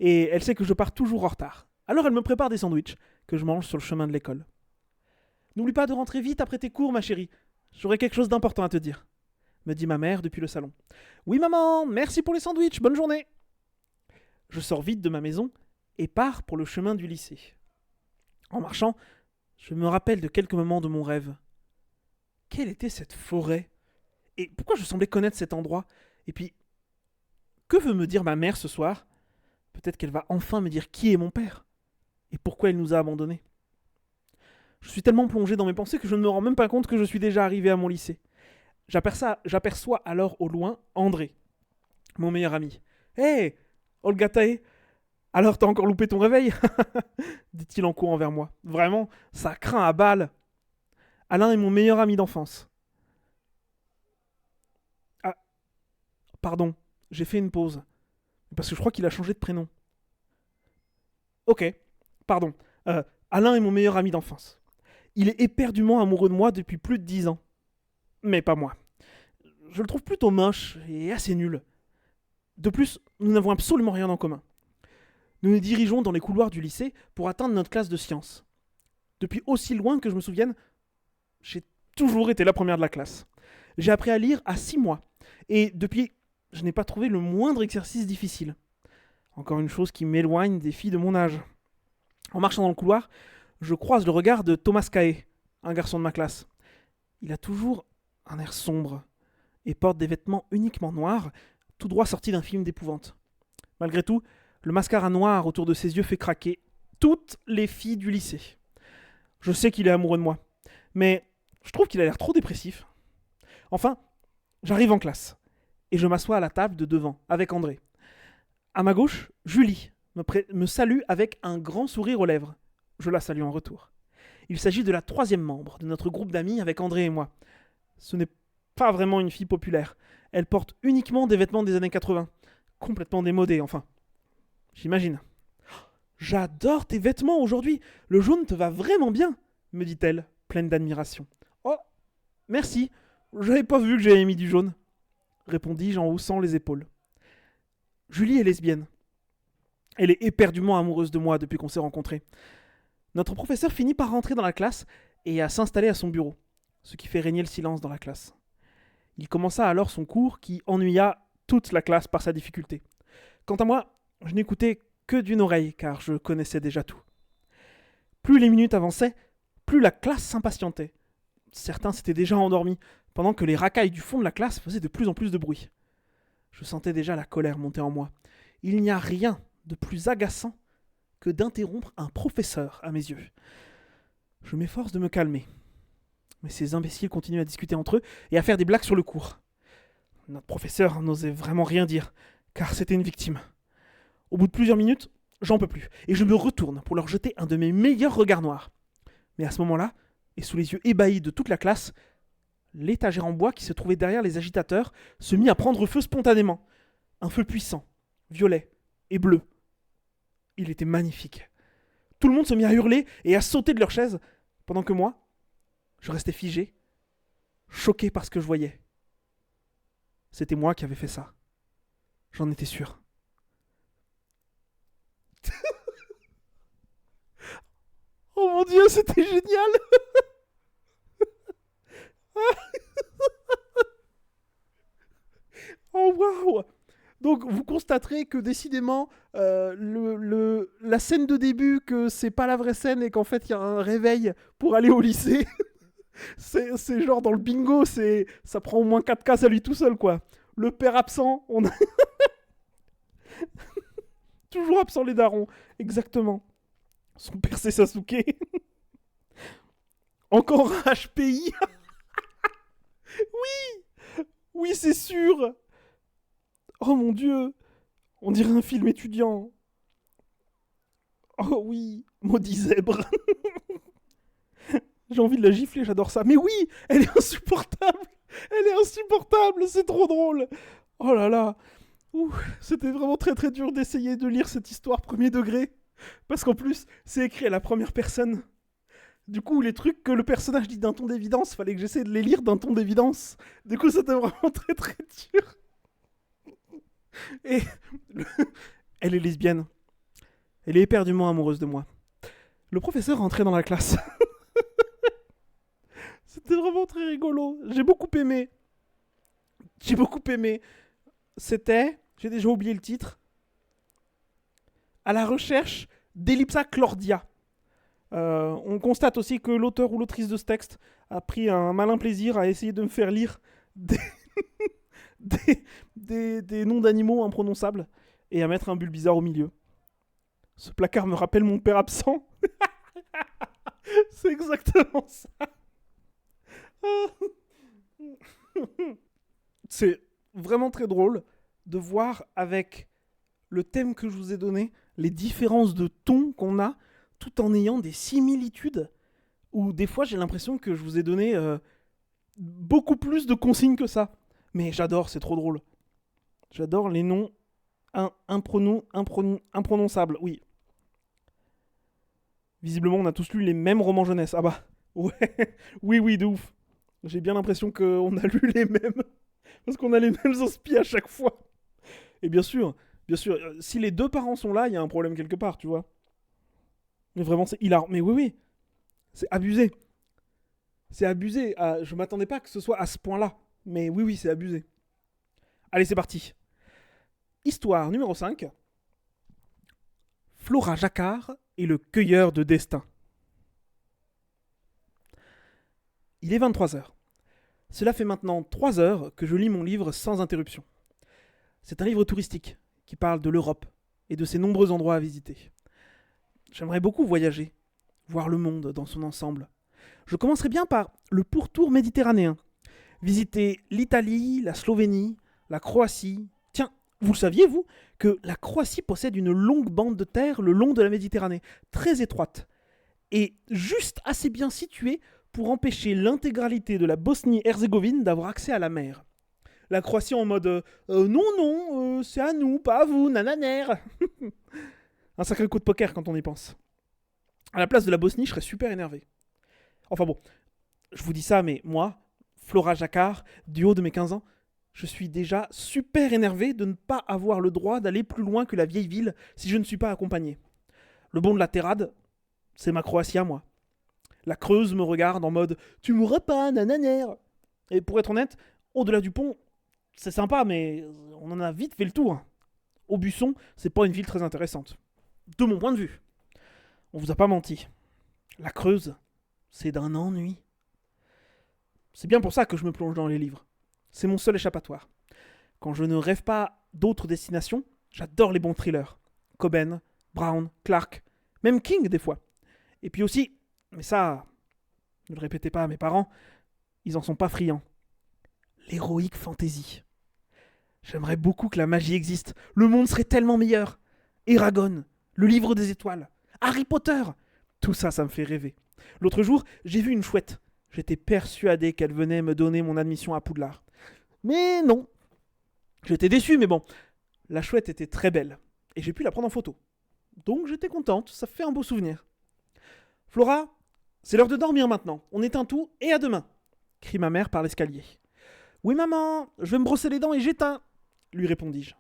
et elle sait que je pars toujours en retard. Alors elle me prépare des sandwichs que je mange sur le chemin de l'école. N'oublie pas de rentrer vite après tes cours, ma chérie. J'aurai quelque chose d'important à te dire, me dit ma mère depuis le salon. Oui maman, merci pour les sandwichs, bonne journée. Je sors vite de ma maison et pars pour le chemin du lycée. En marchant, je me rappelle de quelques moments de mon rêve. Quelle était cette forêt ? Et pourquoi je semblais connaître cet endroit ? Et puis, que veut me dire ma mère ce soir ? Peut-être qu'elle va enfin me dire qui est mon père et pourquoi elle nous a abandonnés. Je suis tellement plongé dans mes pensées que je ne me rends même pas compte que je suis déjà arrivé à mon lycée. J'aperçois alors au loin André, mon meilleur ami. « Hé, Olga Tae, alors t'as encore loupé ton réveil ?» dit-il en courant vers moi. Vraiment, ça craint à balles. Alain est mon meilleur ami d'enfance. Ah, pardon, j'ai fait une pause. Parce que je crois qu'il a changé de prénom. Ok, pardon. Alain est mon meilleur ami d'enfance. Il est éperdument amoureux de moi depuis plus de 10 ans. Mais pas moi. Je le trouve plutôt moche et assez nul. De plus, nous n'avons absolument rien en commun. Nous nous dirigeons dans les couloirs du lycée pour atteindre notre classe de sciences. Depuis aussi loin que je me souvienne, j'ai toujours été la première de la classe. J'ai appris à lire à 6 mois. Et depuis, je n'ai pas trouvé le moindre exercice difficile. Encore une chose qui m'éloigne des filles de mon âge. En marchant dans le couloir, je croise le regard de Thomas Caé, un garçon de ma classe. Il a toujours un air sombre et porte des vêtements uniquement noirs, tout droit sortis d'un film d'épouvante. Malgré tout, le mascara noir autour de ses yeux fait craquer toutes les filles du lycée. Je sais qu'il est amoureux de moi, mais je trouve qu'il a l'air trop dépressif. Enfin, j'arrive en classe et je m'assois à la table de devant avec André. À ma gauche, Julie me salue avec un grand sourire aux lèvres. Je la salue en retour. Il s'agit de la 3e membre de notre groupe d'amis avec André et moi. Ce n'est pas vraiment une fille populaire. Elle porte uniquement des vêtements des années 80. Complètement démodés, enfin. J'imagine. J'adore tes vêtements aujourd'hui. Le jaune te va vraiment bien, me dit-elle, pleine d'admiration. Oh, merci. J'avais pas vu que j'avais mis du jaune, répondis-je en haussant les épaules. Julie est lesbienne. Elle est éperdument amoureuse de moi depuis qu'on s'est rencontrés. Notre professeur finit par rentrer dans la classe et à s'installer à son bureau, ce qui fait régner le silence dans la classe. Il commença alors son cours qui ennuya toute la classe par sa difficulté. Quant à moi, je n'écoutais que d'une oreille car je connaissais déjà tout. Plus les minutes avançaient, plus la classe s'impatientait. Certains s'étaient déjà endormis, pendant que les racailles du fond de la classe faisaient de plus en plus de bruit. Je sentais déjà la colère monter en moi. Il n'y a rien de plus agaçant que d'interrompre un professeur à mes yeux. Je m'efforce de me calmer. Mais ces imbéciles continuent à discuter entre eux et à faire des blagues sur le cours. Notre professeur n'osait vraiment rien dire, car c'était une victime. Au bout de plusieurs minutes, j'en peux plus, et je me retourne pour leur jeter un de mes meilleurs regards noirs. Mais à ce moment-là, et sous les yeux ébahis de toute la classe, l'étagère en bois qui se trouvait derrière les agitateurs se mit à prendre feu spontanément. Un feu puissant, violet et bleu. Il était magnifique. Tout le monde se mit à hurler et à sauter de leur chaise, pendant que moi, je restais figé, choqué par ce que je voyais. C'était moi qui avais fait ça. J'en étais sûr. Oh mon Dieu, c'était génial. Oh waouh. Donc vous constaterez que décidément la scène de début, que c'est pas la vraie scène et qu'en fait il y a un réveil pour aller au lycée. c'est genre dans le bingo, ça prend au moins 4 cases à lui tout seul quoi. Le père absent, on a toujours absent les darons, exactement. Son père c'est Sasuke. Encore un HPI. Oui c'est sûr. Oh mon Dieu, on dirait un film étudiant. Oh oui, maudit zèbre. J'ai envie de la gifler, j'adore ça. Mais oui, elle est insupportable. Elle est insupportable, c'est trop drôle. Oh là là. Ouh, c'était vraiment très très dur d'essayer de lire cette histoire premier degré. Parce qu'en plus, c'est écrit à la première personne. Du coup, les trucs que le personnage dit d'un ton d'évidence, fallait que j'essaie de les lire d'un ton d'évidence. Du coup, c'était vraiment très très dur. Et elle est lesbienne. Elle est éperdument amoureuse de moi. Le professeur rentrait dans la classe. C'était vraiment très rigolo. J'ai beaucoup aimé. C'était, j'ai déjà oublié le titre, à la recherche d'Ellipsa Clordia. On constate aussi que l'auteur ou l'autrice de ce texte a pris un malin plaisir à essayer de me faire lire des, des noms d'animaux imprononçables et à mettre un Bulbizarre au milieu. Ce placard me rappelle mon père absent. C'est exactement ça. C'est vraiment très drôle de voir avec le thème que je vous ai donné les différences de ton qu'on a tout en ayant des similitudes où des fois j'ai l'impression que je vous ai donné beaucoup plus de consignes que ça. Mais j'adore, c'est trop drôle. J'adore les noms imprononçables, oui. Visiblement, on a tous lu les mêmes romans jeunesse. Ah bah, ouais, oui, de ouf. J'ai bien l'impression qu'on a lu les mêmes. Parce qu'on a les mêmes inspi à chaque fois. Et bien sûr, Bien sûr, si les deux parents sont là, il y a un problème quelque part, tu vois. Mais vraiment, c'est hilarant. Mais oui, oui, c'est abusé. C'est abusé. Je m'attendais pas que ce soit à ce point-là. Mais oui, oui, c'est abusé. Allez, c'est parti. Histoire numéro 5. Flora Jacquard et le cueilleur de destin. Il est 23h. Cela fait maintenant 3 heures que je lis mon livre sans interruption. C'est un livre touristique qui parle de l'Europe et de ses nombreux endroits à visiter. J'aimerais beaucoup voyager, voir le monde dans son ensemble. Je commencerai bien par le pourtour méditerranéen. Visiter l'Italie, la Slovénie, la Croatie. Tiens, vous le saviez, vous, que la Croatie possède une longue bande de terre le long de la Méditerranée, très étroite, et juste assez bien située pour empêcher l'intégralité de la Bosnie-Herzégovine d'avoir accès à la mer. La Croatie en mode non, non, c'est à nous, pas à vous, nananer. Un sacré coup de poker quand on y pense. À la place de la Bosnie, je serais super énervé. Enfin bon, je vous dis ça, mais moi, Flora Jacquard, du haut de mes 15 ans, je suis déjà super énervé de ne pas avoir le droit d'aller plus loin que la vieille ville si je ne suis pas accompagné. Le bon de la terrade, c'est ma Croatie à moi. La Creuse me regarde en mode « Tu mourras pas, nananer !» Et pour être honnête, au-delà du pont, c'est sympa, mais on en a vite fait le tour. Aubusson, c'est pas une ville très intéressante. De mon point de vue. On vous a pas menti. La Creuse, c'est d'un ennui. C'est bien pour ça que je me plonge dans les livres. C'est mon seul échappatoire. Quand je ne rêve pas d'autres destinations, j'adore les bons thrillers. Coben, Brown, Clark, même King des fois. Et puis aussi, mais ça, ne le répétez pas à mes parents, ils en sont pas friands. L'héroïque fantasy. J'aimerais beaucoup que la magie existe. Le monde serait tellement meilleur. Eragon, le livre des étoiles, Harry Potter. Tout ça, ça me fait rêver. L'autre jour, j'ai vu une chouette. J'étais persuadé qu'elle venait me donner mon admission à Poudlard. Mais non. J'étais déçu, mais bon. La chouette était très belle. Et j'ai pu la prendre en photo. Donc j'étais contente, ça fait un beau souvenir. Flora, c'est l'heure de dormir maintenant. On éteint tout et à demain, crie ma mère par l'escalier. Oui maman, je vais me brosser les dents et j'éteins, lui répondis-je.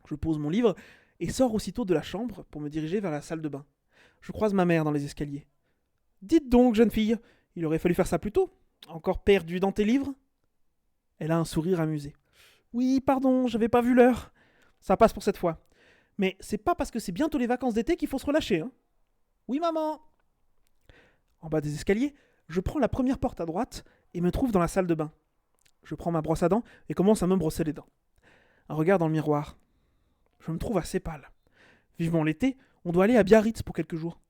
Je pose mon livre et sors aussitôt de la chambre pour me diriger vers la salle de bain. Je croise ma mère dans les escaliers. Dites donc, jeune fille, il aurait fallu faire ça plus tôt. Encore perdue dans tes livres ? Elle a un sourire amusé. Oui, pardon, j'avais pas vu l'heure. Ça passe pour cette fois. Mais c'est pas parce que c'est bientôt les vacances d'été qu'il faut se relâcher, hein. Oui, maman. En bas des escaliers, je prends la première porte à droite et me trouve dans la salle de bain. Je prends ma brosse à dents et commence à me brosser les dents. Un regard dans le miroir. Je me trouve assez pâle. Vivement l'été, on doit aller à Biarritz pour quelques jours.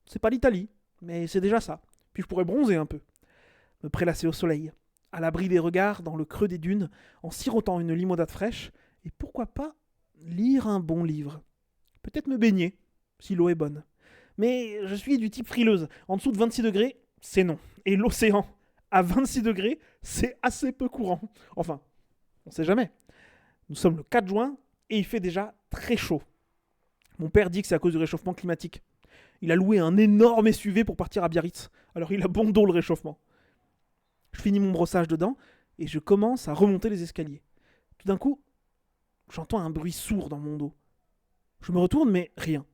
C'est pas l'Italie, mais c'est déjà ça. Puis je pourrais bronzer un peu. Me prélasser au soleil, à l'abri des regards dans le creux des dunes, en sirotant une limonade fraîche, et pourquoi pas lire un bon livre. Peut-être me baigner, si l'eau est bonne. Mais je suis du type frileuse. En dessous de 26 degrés, c'est non. Et l'océan, à 26 degrés, c'est assez peu courant. Enfin, on sait jamais. Nous sommes le 4 juin et il fait déjà très chaud. Mon père dit que c'est à cause du réchauffement climatique. Il a loué un énorme SUV pour partir à Biarritz. Alors il a bon dos le réchauffement. Je finis mon brossage de dents et je commence à remonter les escaliers. Tout d'un coup, j'entends un bruit sourd dans mon dos. Je me retourne, mais rien.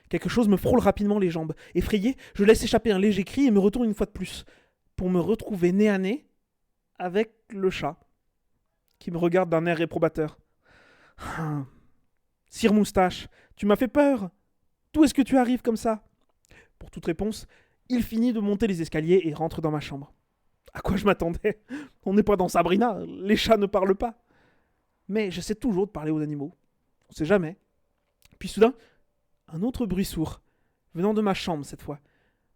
Quelque chose me frôle rapidement les jambes. Effrayé, je laisse échapper un léger cri et me retourne une fois de plus, pour me retrouver nez à nez avec le chat, qui me regarde d'un air réprobateur. Sire Moustache, tu m'as fait peur. D'où est-ce que tu arrives comme ça ? Pour toute réponse, il finit de monter les escaliers et rentre dans ma chambre. À quoi je m'attendais ? On n'est pas dans Sabrina, les chats ne parlent pas. Mais j'essaie toujours de parler aux animaux. On sait jamais. Puis soudain, un autre bruit sourd, venant de ma chambre cette fois,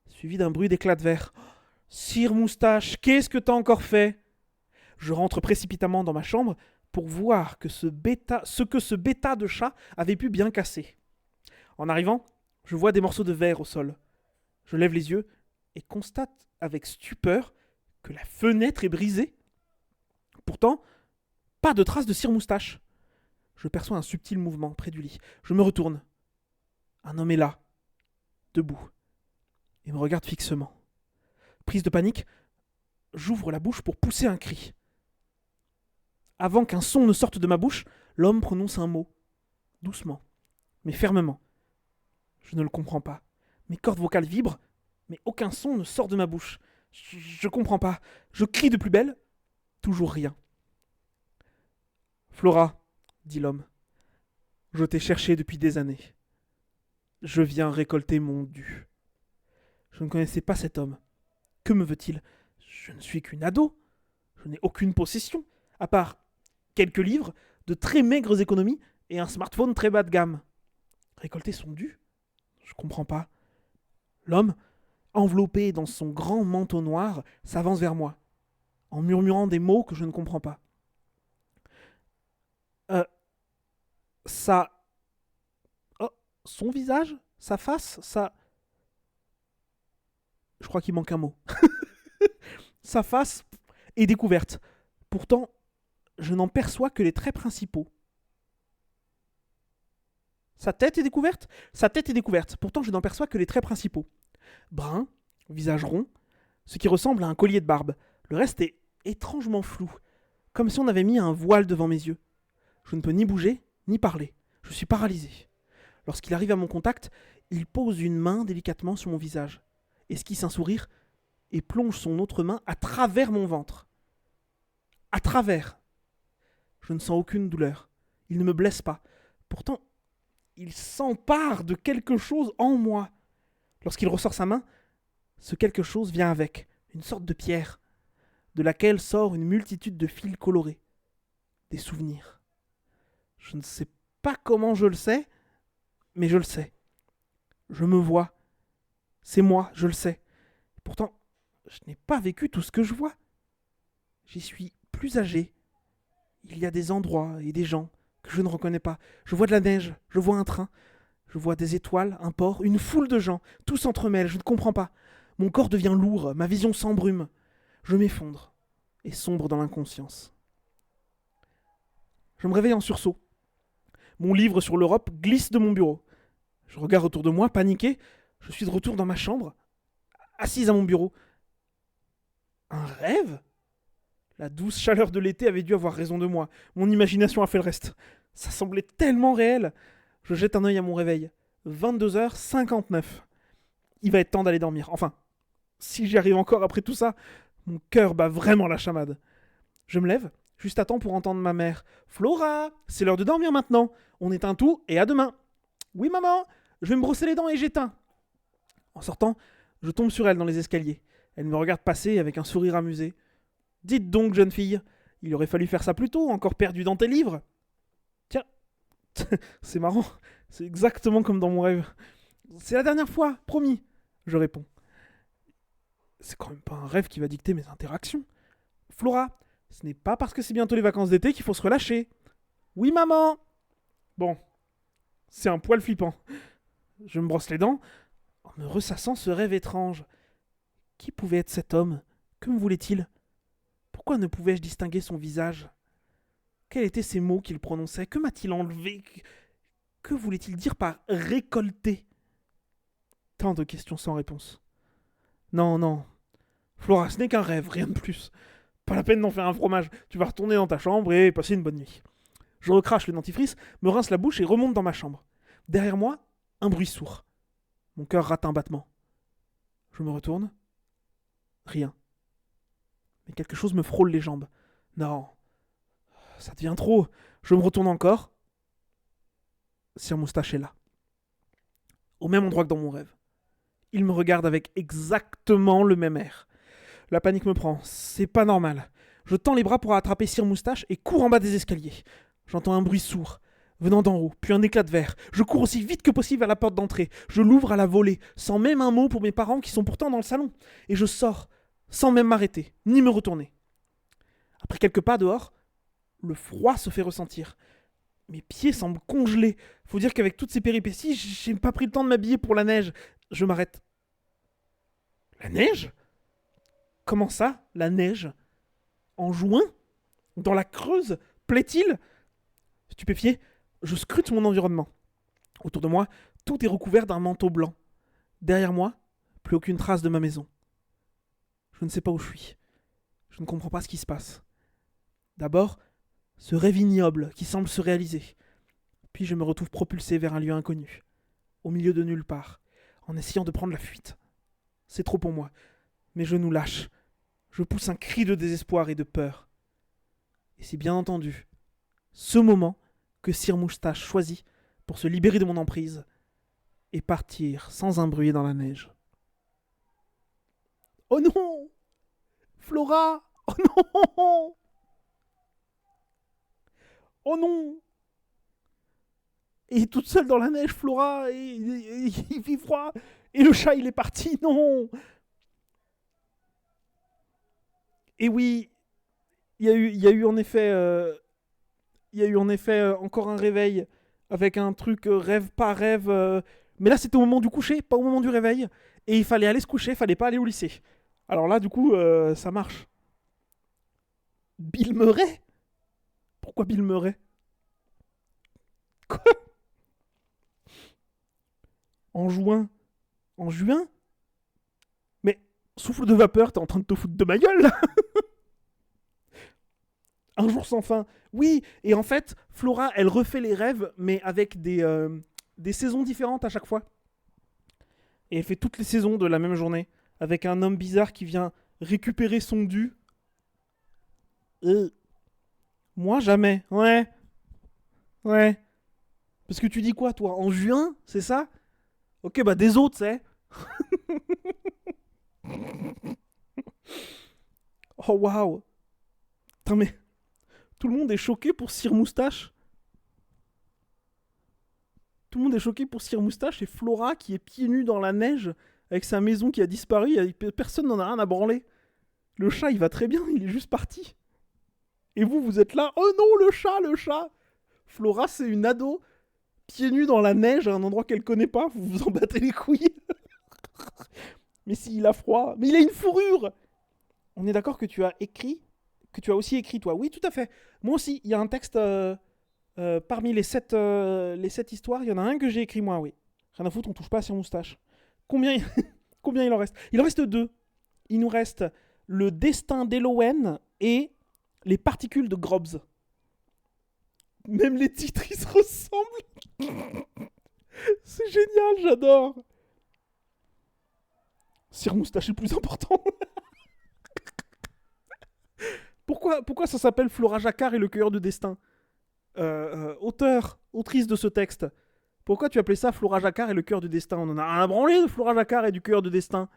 suivi d'un bruit d'éclat de verre. Sire Moustache, qu'est-ce que t'as encore fait ? Je rentre précipitamment dans ma chambre pour voir ce que ce bêta de chat avait pu bien casser. En arrivant, je vois des morceaux de verre au sol. Je lève les yeux et constate avec stupeur que la fenêtre est brisée. Pourtant, pas de trace de Sire Moustache. Je perçois un subtil mouvement près du lit. Je me retourne. Un homme est là, debout, et me regarde fixement. Prise de panique, j'ouvre la bouche pour pousser un cri. Avant qu'un son ne sorte de ma bouche, l'homme prononce un mot. doucement, mais fermement. Je ne le comprends pas. Mes cordes vocales vibrent, mais aucun son ne sort de ma bouche. Je comprends pas. Je crie de plus belle. Toujours rien. Flora, dit l'homme, je t'ai cherché depuis des années. Je viens récolter mon dû. Je ne connaissais pas cet homme. Que me veut-il? Je ne suis qu'une ado. Je n'ai aucune possession, à part quelques livres, de très maigres économies et un smartphone très bas de gamme. Récolter son dû? Je comprends pas. L'homme, enveloppé dans son grand manteau noir, s'avance vers moi, en murmurant des mots que je ne comprends pas. Ça... Oh, son visage? Sa face? Ça... Je crois qu'il manque un mot. Sa face est découverte. Pourtant, je n'en perçois que les traits principaux. Sa tête est découverte? Sa tête est découverte. Pourtant, je n'en perçois que les traits principaux. Brun, visage rond, ce qui ressemble à un collier de barbe. Le reste est étrangement flou, comme si on avait mis un voile devant mes yeux. Je ne peux ni bouger, ni parler. Je suis paralysé. Lorsqu'il arrive à mon contact, il pose une main délicatement sur mon visage, esquisse un sourire et plonge son autre main à travers mon ventre. À travers. Je ne sens aucune douleur. Il ne me blesse pas. Pourtant, il s'empare de quelque chose en moi. Lorsqu'il ressort sa main, ce quelque chose vient avec, une sorte de pierre, de laquelle sort une multitude de fils colorés. Des souvenirs. Je ne sais pas comment je le sais, mais je le sais. Je me vois. C'est moi, je le sais. Pourtant, je n'ai pas vécu tout ce que je vois. J'y suis plus âgé. Il y a des endroits et des gens que je ne reconnais pas. Je vois de la neige, je vois un train, je vois des étoiles, un port, une foule de gens. Tout s'entremêle, je ne comprends pas. Mon corps devient lourd, ma vision s'embrume. Je m'effondre et sombre dans l'inconscience. Je me réveille en sursaut. Mon livre sur l'Europe glisse de mon bureau. Je regarde autour de moi, paniqué. Je suis de retour dans ma chambre, assise à mon bureau. Un rêve? La douce chaleur de l'été avait dû avoir raison de moi. Mon imagination a fait le reste. Ça semblait tellement réel. Je jette un œil à mon réveil. 22h59. Il va être temps d'aller dormir. Enfin, si j'y arrive encore après tout ça, mon cœur bat vraiment la chamade. Je me lève, juste à temps pour entendre ma mère. Flora, c'est l'heure de dormir maintenant. On éteint tout et à demain. Oui maman, je vais me brosser les dents et j'éteins. En sortant, je tombe sur elle dans les escaliers. Elle me regarde passer avec un sourire amusé. Dites donc, jeune fille, il aurait fallu faire ça plus tôt, encore perdu dans tes livres. Tiens, c'est marrant, c'est exactement comme dans mon rêve. C'est la dernière fois, promis, je réponds. C'est quand même pas un rêve qui va dicter mes interactions. Flora, ce n'est pas parce que c'est bientôt les vacances d'été qu'il faut se relâcher. Oui, maman. Bon, c'est un poil flippant. Je me brosse les dents en me ressassant ce rêve étrange. Qui pouvait être cet homme? Que me voulait-il? Pourquoi ne pouvais-je distinguer son visage? Quels étaient ces mots qu'il prononçait? Que m'a-t-il enlevé? Que voulait-il dire par récolter? Tant de questions sans réponse. Non, non. Flora, ce n'est qu'un rêve, rien de plus. Pas la peine d'en faire un fromage. Tu vas retourner dans ta chambre et passer une bonne nuit. Je recrache le dentifrice, me rince la bouche et remonte dans ma chambre. Derrière moi, un bruit sourd. Mon cœur rate un battement. Je me retourne. Rien. Mais quelque chose me frôle les jambes. Non. Ça devient trop. Je me retourne encore. Sir Moustache est là. Au même endroit que dans mon rêve. Il me regarde avec exactement le même air. La panique me prend. C'est pas normal. Je tends les bras pour attraper Sir Moustache et cours en bas des escaliers. J'entends un bruit sourd, venant d'en haut, puis un éclat de verre. Je cours aussi vite que possible à la porte d'entrée. Je l'ouvre à la volée, sans même un mot pour mes parents qui sont pourtant dans le salon. Et je sors, sans même m'arrêter, ni me retourner. Après quelques pas dehors, le froid se fait ressentir. Mes pieds semblent congelés. Faut dire qu'avec toutes ces péripéties, j'ai pas pris le temps de m'habiller pour la neige. Je m'arrête. La neige? Comment ça, la neige? En juin? Dans la Creuse? Plaît-il? Stupéfié, je scrute mon environnement. Autour de moi, tout est recouvert d'un manteau blanc. Derrière moi, plus aucune trace de ma maison. Je ne sais pas où je suis. Je ne comprends pas ce qui se passe. D'abord, ce rêve ignoble qui semble se réaliser. Puis je me retrouve propulsé vers un lieu inconnu, au milieu de nulle part, en essayant de prendre la fuite. C'est trop pour moi. Mes genoux lâchent. Je pousse un cri de désespoir et de peur. Et c'est bien entendu ce moment que Sir Moustache choisit pour se libérer de mon emprise et partir sans un bruit dans la neige. Oh non! Flora! Oh non! Oh non! Et toute seule dans la neige, Flora, et il fait froid, et le chat il est parti, non! Et oui, il y a eu en effet, encore un réveil avec un truc rêve pas rêve, mais là c'était au moment du coucher, pas au moment du réveil, et il fallait aller se coucher, il fallait pas aller au lycée. Alors là, du coup, ça marche. Bill Murray? Pourquoi Bill Murray? Quoi? En juin? En juin? Mais souffle de vapeur, t'es en train de te foutre de ma gueule là. Un jour sans fin. Oui, et en fait, Flora, elle refait les rêves, mais avec des saisons différentes à chaque fois. Et elle fait toutes les saisons de la même journée, avec un homme bizarre qui vient récupérer son dû. Moi, jamais. Ouais. Ouais. Parce que tu dis quoi, toi? En juin? C'est ça? Ok, bah des autres, c'est. Oh, waouh. Putain, mais tout le monde est choqué pour Sir Moustache. Tout le monde est choqué pour Sir Moustache et Flora qui est pieds nus dans la neige avec sa maison qui a disparu. Personne n'en a rien à branler. Le chat, il va très bien, il est juste parti. Et vous, vous êtes là. Oh non, le chat, le chat. Flora, c'est une ado, pieds nus dans la neige à un endroit qu'elle connaît pas. Vous vous en battez les couilles. Mais s'il a froid. Mais il a une fourrure. On est d'accord que tu as écrit, que tu as aussi écrit, toi. Oui, tout à fait. Moi aussi, il y a un texte parmi les 7 histoires. Il y en a un que j'ai écrit moi, oui. Rien à foutre, on touche pas à Sir Moustache. Combien, combien il en reste? Il en reste 2. Il nous reste le destin d'Elowen et les particules de Grobs. Même les titres, ils se ressemblent. C'est génial, j'adore. Sir Moustache est plus important. Pourquoi ça s'appelle Flora Jacquard et le cueilleur de destin? Autrice de ce texte. Pourquoi tu appelais ça Flora Jacquard et le cueilleur de destin? On en a rien à branler de Flora Jacquard et du cueilleur de destin.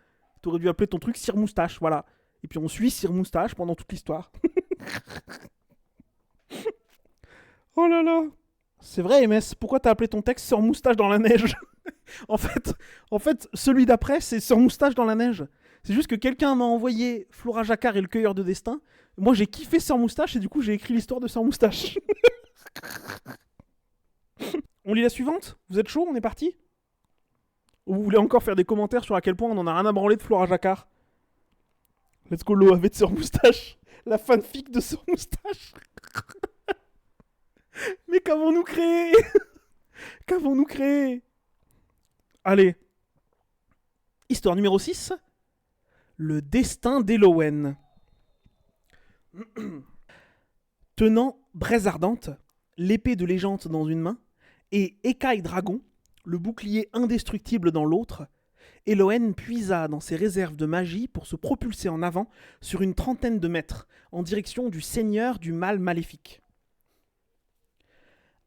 T'aurais dû appeler ton truc Sir Moustache, voilà. Et puis on suit Sir Moustache pendant toute l'histoire. Oh là là. C'est vrai, MS, pourquoi t'as appelé ton texte Sir Moustache dans la neige? en fait, celui d'après, c'est Sir Moustache dans la neige. C'est juste que quelqu'un m'a envoyé Flora Jacquard et le cueilleur de destin. Moi, j'ai kiffé Sir Moustache et du coup, j'ai écrit l'histoire de Sir Moustache. On lit la suivante? Vous êtes chaud? On est parti? Ou vous voulez encore faire des commentaires sur à quel point on en a rien à branler de Flora Jacquard? Let's go l'OAV de Sir Moustache. La fanfic de Sir Moustache. Mais qu'avons-nous créé? Qu'avons-nous créé? Allez. Histoire numéro 6. Le destin d'Elowen. Tenant braise ardente, l'épée de légende dans une main, et écaille dragon, le bouclier indestructible dans l'autre, Elowen puisa dans ses réserves de magie pour se propulser en avant sur une trentaine de mètres, en direction du seigneur du mal maléfique.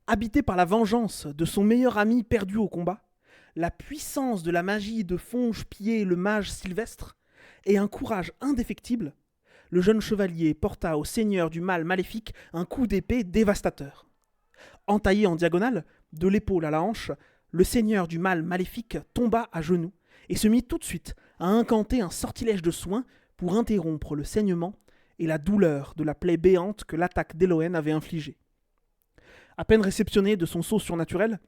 Habité par la vengeance de son meilleur ami perdu au combat, la puissance de la magie de Fonge-Pied le mage sylvestre, et un courage indéfectible, le jeune chevalier porta au seigneur du mal maléfique un coup d'épée dévastateur. Entaillé en diagonale, de l'épaule à la hanche, le seigneur du mal maléfique tomba à genoux et se mit tout de suite à incanter un sortilège de soin pour interrompre le saignement et la douleur de la plaie béante que l'attaque d'Elowen avait infligée. À peine réceptionné de son sceau surnaturel,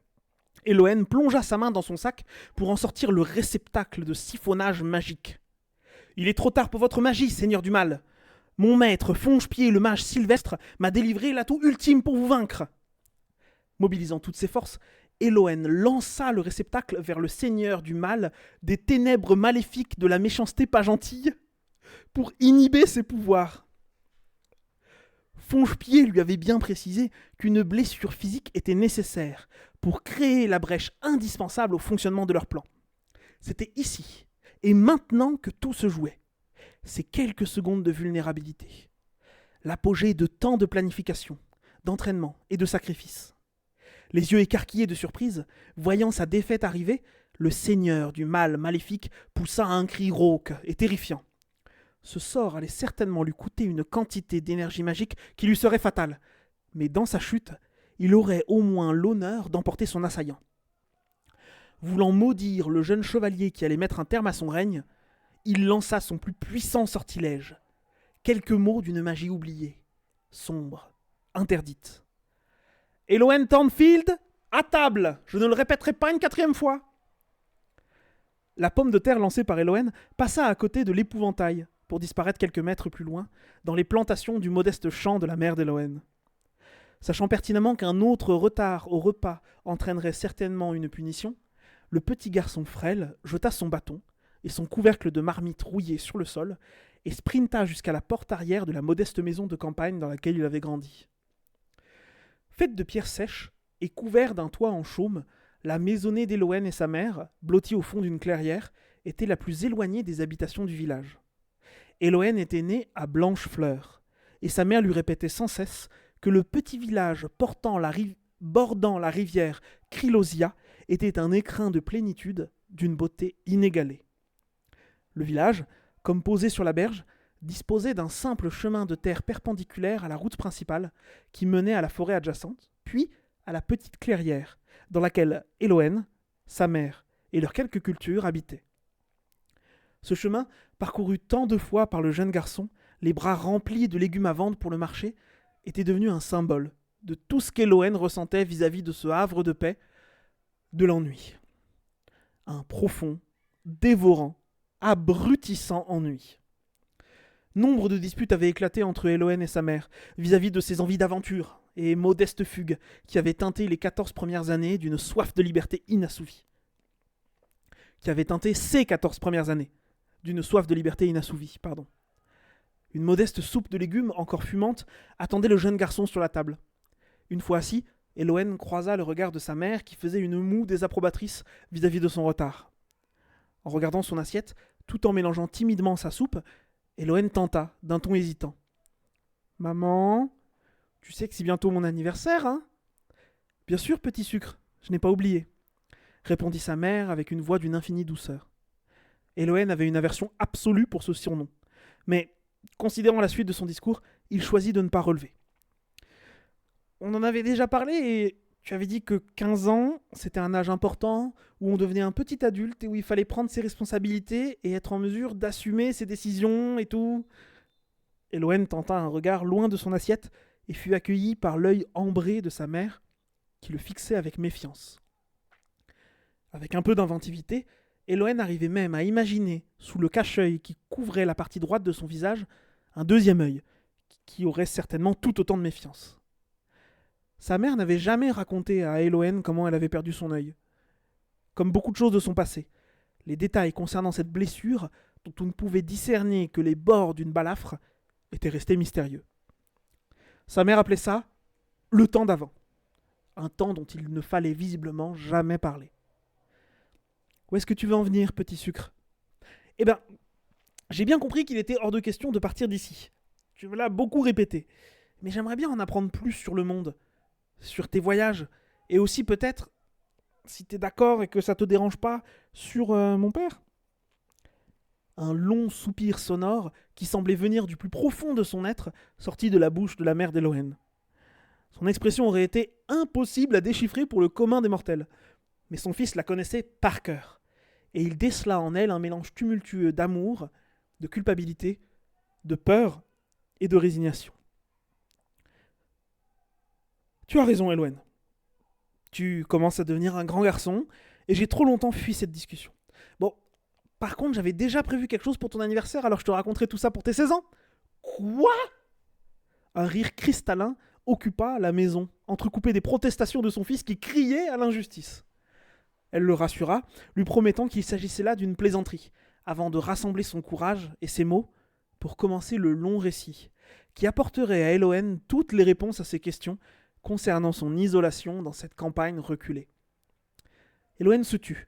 Elowen plongea sa main dans son sac pour en sortir le réceptacle de siphonnage magique. « Il est trop tard pour votre magie, seigneur du mal. Mon maître, Fonge-Pied le mage sylvestre, m'a délivré l'atout ultime pour vous vaincre. » Mobilisant toutes ses forces, Elowen lança le réceptacle vers le seigneur du mal des ténèbres maléfiques de la méchanceté pas gentille pour inhiber ses pouvoirs. Fongepied lui avait bien précisé qu'une blessure physique était nécessaire pour créer la brèche indispensable au fonctionnement de leur plan. C'était ici et maintenant que tout se jouait. Ces quelques secondes de vulnérabilité. L'apogée de tant de planification, d'entraînement et de sacrifice. Les yeux écarquillés de surprise, voyant sa défaite arriver, le seigneur du mal maléfique poussa un cri rauque et terrifiant. Ce sort allait certainement lui coûter une quantité d'énergie magique qui lui serait fatale, mais dans sa chute, il aurait au moins l'honneur d'emporter son assaillant. Voulant maudire le jeune chevalier qui allait mettre un terme à son règne, il lança son plus puissant sortilège. Quelques mots d'une magie oubliée, sombre, interdite. « Elohen Thornfield, à table! Je ne le répéterai pas une 4e fois !» La pomme de terre lancée par Elohen passa à côté de l'épouvantail, pour disparaître quelques mètres plus loin, dans les plantations du modeste champ de la mère d'Elohen. Sachant pertinemment qu'un autre retard au repas entraînerait certainement une punition, le petit garçon frêle jeta son bâton et son couvercle de marmite rouillé sur le sol et sprinta jusqu'à la porte arrière de la modeste maison de campagne dans laquelle il avait grandi. Faite de pierres sèches et couverte d'un toit en chaume, la maisonnée d'Elohen et sa mère, blottie au fond d'une clairière, était la plus éloignée des habitations du village. Elohen était né à Blanchefleur, et sa mère lui répétait sans cesse que le petit village bordant la rivière Krylosia était un écrin de plénitude d'une beauté inégalée. Le village, comme posé sur la berge, disposait d'un simple chemin de terre perpendiculaire à la route principale qui menait à la forêt adjacente, puis à la petite clairière dans laquelle Elohen, sa mère et leurs quelques cultures habitaient. Ce chemin, parcouru tant de fois par le jeune garçon, les bras remplis de légumes à vendre pour le marché, était devenu un symbole de tout ce qu'Elohen ressentait vis-à-vis de ce havre de paix, de l'ennui. Un profond, dévorant, abrutissant ennui. Nombre de disputes avaient éclaté entre Elohen et sa mère vis-à-vis de ses envies d'aventure et modestes fugues qui avaient teinté les 14 premières années d'une soif de liberté inassouvie. Une modeste soupe de légumes encore fumante attendait le jeune garçon sur la table. Une fois assis, Elohen croisa le regard de sa mère qui faisait une moue désapprobatrice vis-à-vis de son retard. En regardant son assiette, tout en mélangeant timidement sa soupe, Elohen tenta, d'un ton hésitant. « Maman, tu sais que c'est bientôt mon anniversaire, hein ?»« Bien sûr, petit sucre, je n'ai pas oublié. » répondit sa mère avec une voix d'une infinie douceur. Elohen avait une aversion absolue pour ce surnom, mais, considérant la suite de son discours, il choisit de ne pas relever. On en avait déjà parlé et tu avais dit que 15 ans, c'était un âge important où on devenait un petit adulte et où il fallait prendre ses responsabilités et être en mesure d'assumer ses décisions et tout. Elohen tenta un regard loin de son assiette et fut accueilli par l'œil ambré de sa mère qui le fixait avec méfiance. Avec un peu d'inventivité, Elohen arrivait même à imaginer, sous le cache-œil qui couvrait la partie droite de son visage, un deuxième œil, qui aurait certainement tout autant de méfiance. Sa mère n'avait jamais raconté à Elohen comment elle avait perdu son œil. Comme beaucoup de choses de son passé, les détails concernant cette blessure, dont on ne pouvait discerner que les bords d'une balafre, étaient restés mystérieux. Sa mère appelait ça « le temps d'avant », un temps dont il ne fallait visiblement jamais parler. Où est-ce que tu veux en venir, petit sucre ? Eh bien, j'ai bien compris qu'il était hors de question de partir d'ici. Tu me l'as beaucoup répété. Mais j'aimerais bien en apprendre plus sur le monde, sur tes voyages, et aussi peut-être, si t'es d'accord et que ça te dérange pas, sur mon père. Un long soupir sonore, qui semblait venir du plus profond de son être, sortit de la bouche de la mère d'Elohen. Son expression aurait été impossible à déchiffrer pour le commun des mortels. Mais son fils la connaissait par cœur, et il décela en elle un mélange tumultueux d'amour, de culpabilité, de peur et de résignation. Tu as raison, Elohen. Tu commences à devenir un grand garçon, et j'ai trop longtemps fui cette discussion. Bon, par contre, j'avais déjà prévu quelque chose pour ton anniversaire, alors je te raconterai tout ça pour tes 16 ans. Quoi ? Un rire cristallin occupa la maison, entrecoupé des protestations de son fils qui criait à l'injustice. Elle le rassura, lui promettant qu'il s'agissait là d'une plaisanterie, avant de rassembler son courage et ses mots pour commencer le long récit, qui apporterait à Elohen toutes les réponses à ses questions concernant son isolation dans cette campagne reculée. Elohen se tut.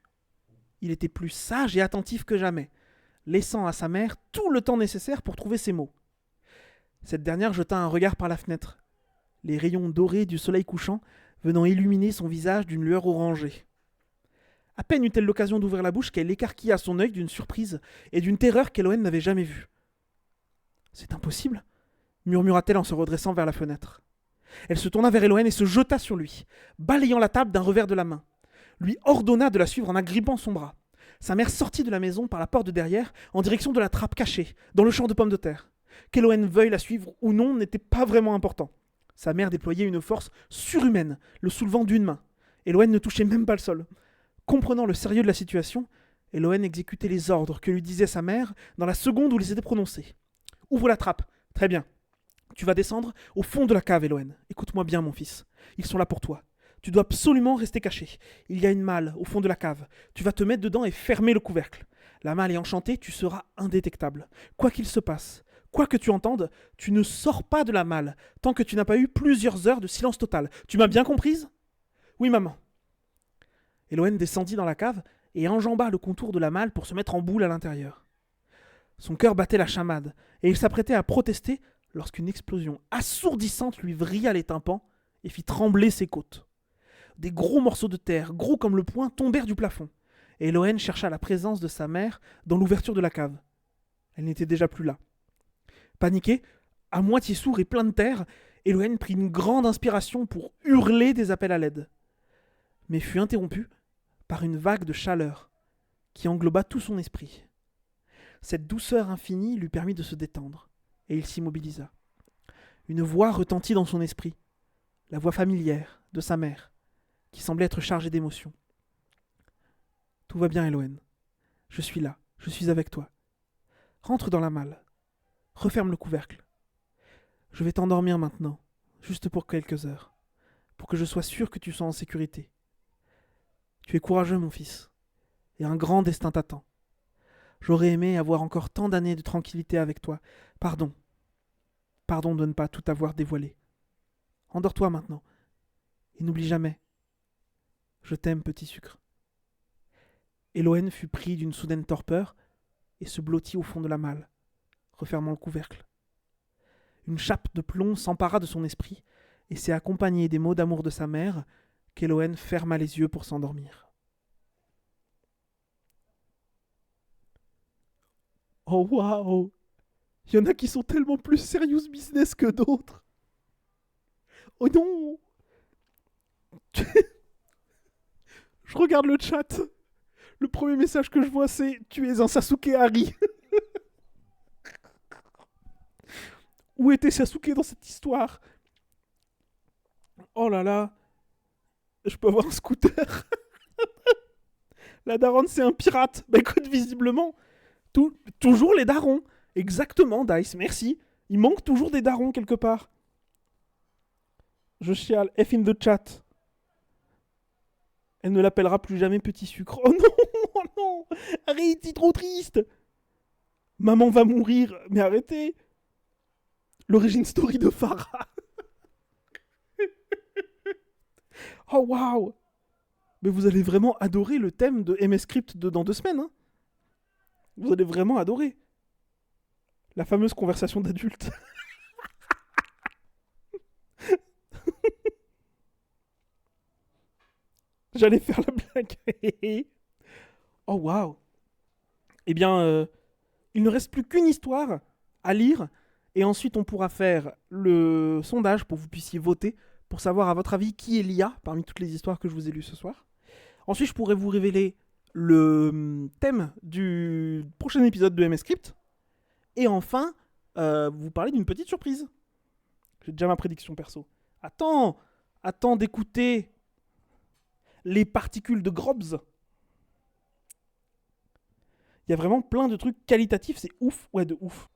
Il était plus sage et attentif que jamais, laissant à sa mère tout le temps nécessaire pour trouver ses mots. Cette dernière jeta un regard par la fenêtre, les rayons dorés du soleil couchant venant illuminer son visage d'une lueur orangée. À peine eut-elle l'occasion d'ouvrir la bouche qu'elle écarquilla son œil d'une surprise et d'une terreur qu'Elohen n'avait jamais vue. « C'est impossible » murmura-t-elle en se redressant vers la fenêtre. Elle se tourna vers Elohen et se jeta sur lui, balayant la table d'un revers de la main. Lui ordonna de la suivre en agrippant son bras. Sa mère sortit de la maison par la porte de derrière en direction de la trappe cachée, dans le champ de pommes de terre. Qu'Elohen veuille la suivre ou non n'était pas vraiment important. Sa mère déployait une force surhumaine, le soulevant d'une main. Elohen ne touchait même pas le sol. Comprenant le sérieux de la situation, Elohen exécutait les ordres que lui disait sa mère dans la seconde où ils étaient prononcés. « Ouvre la trappe. Très bien. Tu vas descendre au fond de la cave, Elohen. Écoute-moi bien, mon fils. Ils sont là pour toi. Tu dois absolument rester caché. Il y a une malle au fond de la cave. Tu vas te mettre dedans et fermer le couvercle. La malle est enchantée, tu seras indétectable. Quoi qu'il se passe, quoi que tu entendes, tu ne sors pas de la malle tant que tu n'as pas eu plusieurs heures de silence total. Tu m'as bien comprise ? Oui, maman. Elohen descendit dans la cave et enjamba le contour de la malle pour se mettre en boule à l'intérieur. Son cœur battait la chamade et il s'apprêtait à protester lorsqu'une explosion assourdissante lui vrilla les tympans et fit trembler ses côtes. Des gros morceaux de terre, gros comme le poing, tombèrent du plafond, et Elohen chercha la présence de sa mère dans l'ouverture de la cave. Elle n'était déjà plus là. Paniqué, à moitié sourd et plein de terre, Elohen prit une grande inspiration pour hurler des appels à l'aide, mais fut interrompu par une vague de chaleur qui engloba tout son esprit. Cette douceur infinie lui permit de se détendre, et il s'immobilisa. Une voix retentit dans son esprit, la voix familière de sa mère, qui semblait être chargée d'émotion. « Tout va bien, Elohen. Je suis là, je suis avec toi. Rentre dans la malle. Referme le couvercle. Je vais t'endormir maintenant, juste pour quelques heures, pour que je sois sûr que tu sois en sécurité. Tu es courageux, mon fils, et un grand destin t'attend. J'aurais aimé avoir encore tant d'années de tranquillité avec toi. Pardon. Pardon de ne pas tout avoir dévoilé. Endors-toi maintenant, et n'oublie jamais. Je t'aime, petit sucre. » Elohen fut pris d'une soudaine torpeur et se blottit au fond de la malle, refermant le couvercle. Une chape de plomb s'empara de son esprit, et c'est accompagné des mots d'amour de sa mère qu'Elohen ferma les yeux pour s'endormir. Oh waouh! Il y en a qui sont tellement plus serious business que d'autres. Oh non! Je regarde le chat. Le premier message que je vois, c'est « Tu es un Sasuke Harry ». Où était Sasuke dans cette histoire? Oh là là. Je peux avoir un scooter. La daronne, c'est un pirate. Bah écoute, visiblement, toujours les darons. Exactement, Dice, merci. Il manque toujours des darons quelque part. Je chiale. F in the chat. Elle ne l'appellera plus jamais petit sucre. Oh non, oh non. Arrête, c'est trop triste. Maman va mourir. Mais arrêtez. L'origine story de Farah. Oh waouh. Mais vous allez vraiment adorer le thème de MS Script dans 2 semaines. Hein. Vous allez vraiment adorer. La fameuse conversation d'adultes. J'allais faire la blague. Oh waouh. Eh bien, il ne reste plus qu'une histoire à lire. Et ensuite, on pourra faire le sondage pour que vous puissiez voter pour savoir, à votre avis, qui est l'IA parmi toutes les histoires que je vous ai lues ce soir. Ensuite, je pourrais vous révéler le thème du prochain épisode de MS Script. Et enfin, vous parler d'une petite surprise. J'ai déjà ma prédiction perso. Attends d'écouter les particules de Grobs. Il y a vraiment plein de trucs qualitatifs, c'est ouf, ouais, de ouf.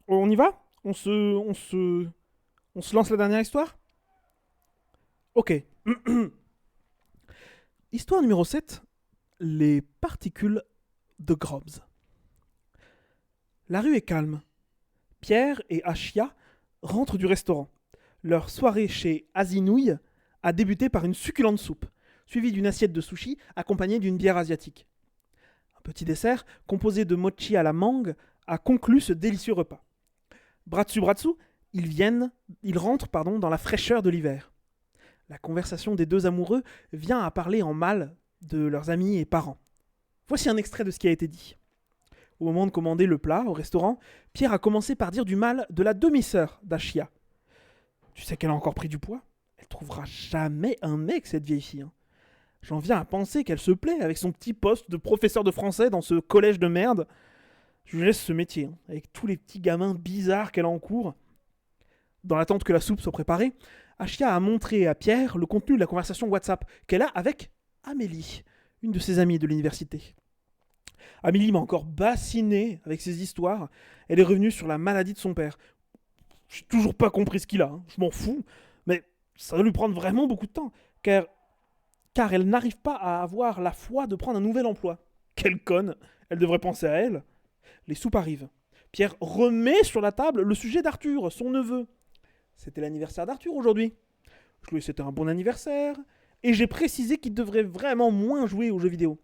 On y va ? On se lance la dernière histoire ? Ok. Histoire numéro 7. Les particules de Grobs. La rue est calme. Pierre et Ashia rentrent du restaurant. Leur soirée chez Azinouille a débuté par une succulente soupe, suivie d'une assiette de sushi accompagnée d'une bière asiatique. Un petit dessert, composé de mochi à la mangue, a conclu ce délicieux repas. Bratsu bratsu, ils rentrent dans la fraîcheur de l'hiver. La conversation des deux amoureux vient à parler en mal de leurs amis et parents. Voici un extrait de ce qui a été dit. Au moment de commander le plat au restaurant, Pierre a commencé par dire du mal de la demi-sœur d'Achia. Tu sais qu'elle a encore pris du poids? Elle trouvera jamais un mec, cette vieille fille. J'en viens à penser qu'elle se plaît avec son petit poste de professeur de français dans ce collège de merde. Je lui laisse ce métier, avec tous les petits gamins bizarres qu'elle a en cours. Dans l'attente que la soupe soit préparée, Achia a montré à Pierre le contenu de la conversation WhatsApp qu'elle a avec Amélie, une de ses amies de l'université. Amélie m'a encore bassiné avec ses histoires. Elle est revenue sur la maladie de son père. J'ai toujours pas compris ce qu'il a, je m'en fous, mais ça va lui prendre vraiment beaucoup de temps, car elle n'arrive pas à avoir la foi de prendre un nouvel emploi. Quelle conne, elle devrait penser à elle. Les soupes arrivent. Pierre remet sur la table le sujet d'Arthur, son neveu. C'était l'anniversaire d'Arthur aujourd'hui. Je lui ai souhaité un bon anniversaire, et j'ai précisé qu'il devrait vraiment moins jouer aux jeux vidéo.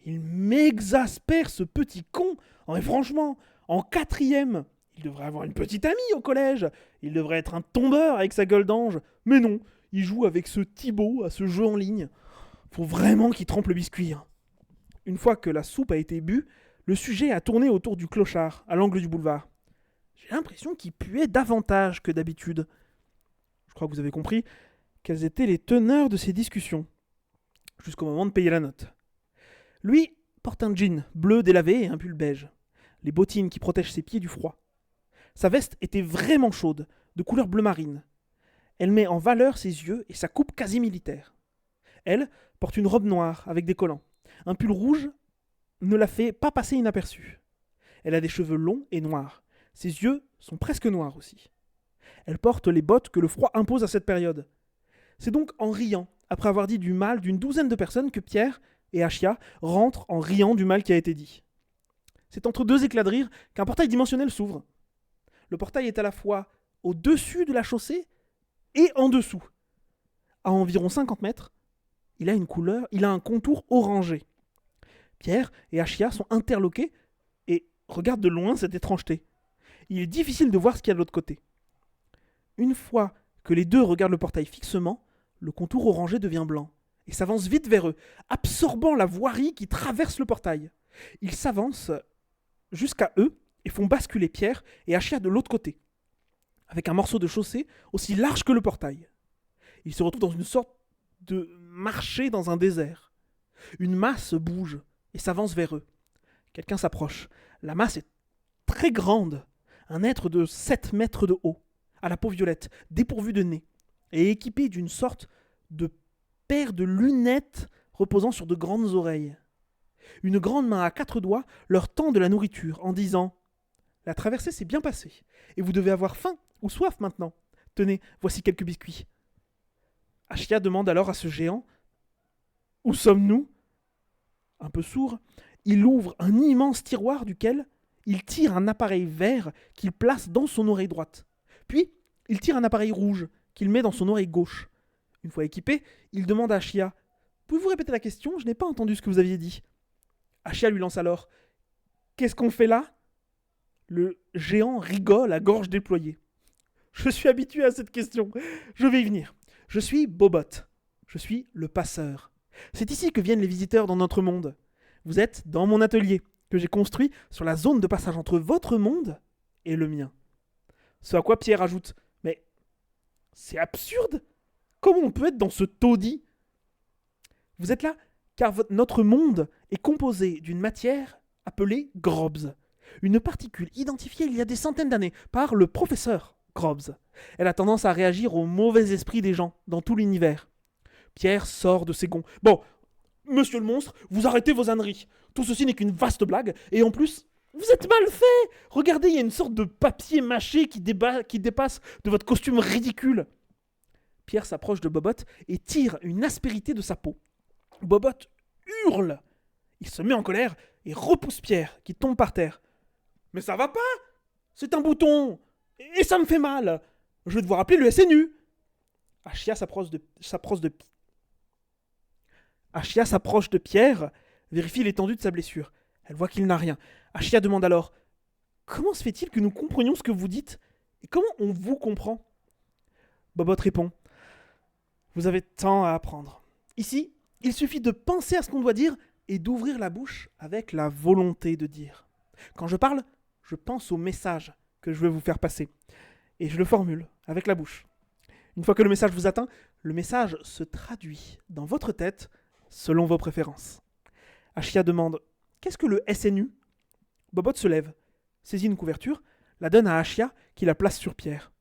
Il m'exaspère, ce petit con. Mais franchement, en 4e, il devrait avoir une petite amie au collège. Il devrait être un tombeur avec sa gueule d'ange. Mais non, il joue avec ce Thibaut à ce jeu en ligne. Faut vraiment qu'il trempe le biscuit. Une fois que la soupe a été bue, le sujet a tourné autour du clochard, à l'angle du boulevard. J'ai l'impression qu'il puait davantage que d'habitude. Je crois que vous avez compris quelles étaient les teneurs de ces discussions. Jusqu'au moment de payer la note. Lui porte un jean bleu délavé et un pull beige. Les bottines qui protègent ses pieds du froid. Sa veste était vraiment chaude, de couleur bleu marine. Elle met en valeur ses yeux et sa coupe quasi militaire. Elle porte une robe noire avec des collants. Un pull rouge ne la fait pas passer inaperçue. Elle a des cheveux longs et noirs. Ses yeux sont presque noirs aussi. Elle porte les bottes que le froid impose à cette période. C'est donc en riant, après avoir dit du mal d'une douzaine de personnes, que Pierre et Achia rentrent en riant du mal qui a été dit. C'est entre deux éclats de rire qu'un portail dimensionnel s'ouvre. Le portail est à la fois au-dessus de la chaussée et en dessous. À environ 50 mètres, il a un contour orangé. Pierre et Achia sont interloqués et regardent de loin cette étrangeté. Il est difficile de voir ce qu'il y a de l'autre côté. Une fois que les deux regardent le portail fixement, le contour orangé devient blanc et s'avance vite vers eux, absorbant la voirie qui traverse le portail. Ils s'avancent jusqu'à eux et font basculer Pierre et Achia de l'autre côté, avec un morceau de chaussée aussi large que le portail. Ils se retrouvent dans une sorte de marché dans un désert. Une masse bouge et s'avance vers eux. Quelqu'un s'approche. La masse est très grande, un être de 7 mètres de haut, à la peau violette, dépourvu de nez, et équipé d'une sorte de paire de lunettes reposant sur de grandes oreilles. Une grande main à 4 doigts leur tend de la nourriture en disant « La traversée s'est bien passée, et vous devez avoir faim ou soif maintenant. Tenez, voici quelques biscuits. » Achia demande alors à ce géant « Où sommes-nous » Un peu sourd, il ouvre un immense tiroir duquel il tire un appareil vert qu'il place dans son oreille droite. Puis, il tire un appareil rouge qu'il met dans son oreille gauche. Une fois équipé, il demande à Achia « Pouvez-vous répéter la question? Je n'ai pas entendu ce que vous aviez dit. » Achia lui lance alors « Qu'est-ce qu'on fait là ?» Le géant rigole à gorge déployée. « Je suis habitué à cette question. Je vais y venir. Je suis Bobot. Je suis le passeur. C'est ici que viennent les visiteurs dans notre monde. Vous êtes dans mon atelier, que j'ai construit sur la zone de passage entre votre monde et le mien. » Ce à quoi Pierre ajoute « Mais c'est absurde. Comment on peut être dans ce taudis ? Vous êtes là car notre monde est composé d'une matière appelée Grobs, une particule identifiée il y a des centaines d'années par le professeur Grobs. Elle a tendance à réagir au mauvais esprit des gens dans tout l'univers. Pierre sort de ses gonds. « Bon, monsieur le monstre, vous arrêtez vos âneries. Tout ceci n'est qu'une vaste blague, et en plus, vous êtes mal fait. Regardez, il y a une sorte de papier mâché qui dépasse de votre costume ridicule. » Pierre s'approche de Bobot et tire une aspérité de sa peau. Bobot hurle. Il se met en colère et repousse Pierre, qui tombe par terre. « Mais ça va pas. C'est un bouton. Et ça me fait mal. Je vais devoir appeler le SNU. Achia s'approche de Pierre, vérifie l'étendue de sa blessure. Elle voit qu'il n'a rien. Achia demande alors: comment se fait-il que nous comprenions ce que vous dites? Et comment on vous comprend? Bobot répond: vous avez tant à apprendre. Ici, il suffit de penser à ce qu'on doit dire et d'ouvrir la bouche avec la volonté de dire. Quand je parle, je pense au message que je veux vous faire passer. Et je le formule avec la bouche. Une fois que le message vous atteint, le message se traduit dans votre tête selon vos préférences. Achia demande: qu'est-ce que le SNU? Bobot se lève, saisit une couverture, la donne à Achia qui la place sur Pierre.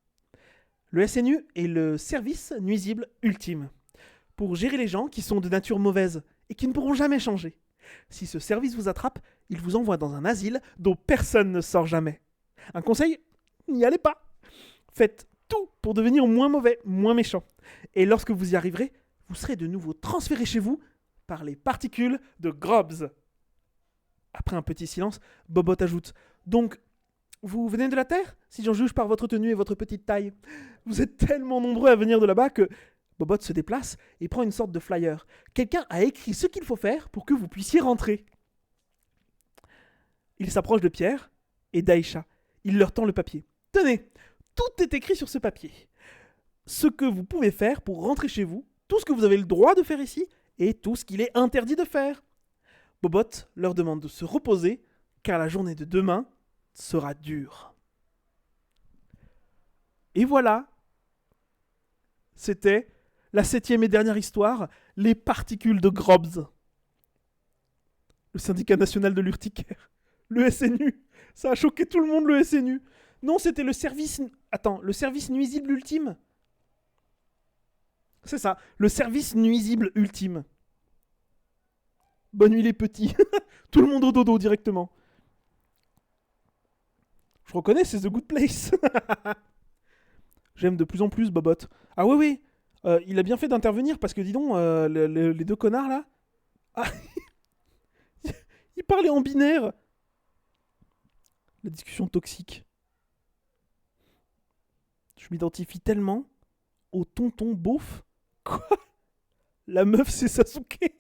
Le SNU est le service nuisible ultime, pour gérer les gens qui sont de nature mauvaise et qui ne pourront jamais changer. Si ce service vous attrape, il vous envoie dans un asile dont personne ne sort jamais. Un conseil: n'y allez pas. Faites tout pour devenir moins mauvais, moins méchant. Et lorsque vous y arriverez, vous serez de nouveau transféré chez vous par les particules de Grobs. Après un petit silence, Bobot ajoute: donc, vous venez de la Terre, si j'en juge par votre tenue et votre petite taille. Vous êtes tellement nombreux à venir de là-bas que... Bobot se déplace et prend une sorte de flyer. Quelqu'un a écrit ce qu'il faut faire pour que vous puissiez rentrer. Il s'approche de Pierre et d'Aïcha. Il leur tend le papier. Tenez, tout est écrit sur ce papier. Ce que vous pouvez faire pour rentrer chez vous, tout ce que vous avez le droit de faire ici, et tout ce qu'il est interdit de faire. Bobot leur demande de se reposer, car la journée de demain sera dure. Et voilà, c'était la 7e et dernière histoire, les particules de Grobs. Le syndicat national de l'urticaire, le SNU, ça a choqué tout le monde, le SNU. Non, c'était le service... Attends, le service nuisible ultime. C'est ça, le service nuisible ultime. Bonne nuit les petits. Tout le monde au dodo directement. Je reconnais, c'est The Good Place. J'aime de plus en plus Bobot. Ah oui, il a bien fait d'intervenir parce que dis donc, les deux connards là... Ah, ils parlaient en binaire. La discussion toxique. Je m'identifie tellement au tonton beauf. Quoi? La meuf, c'est Sasuke.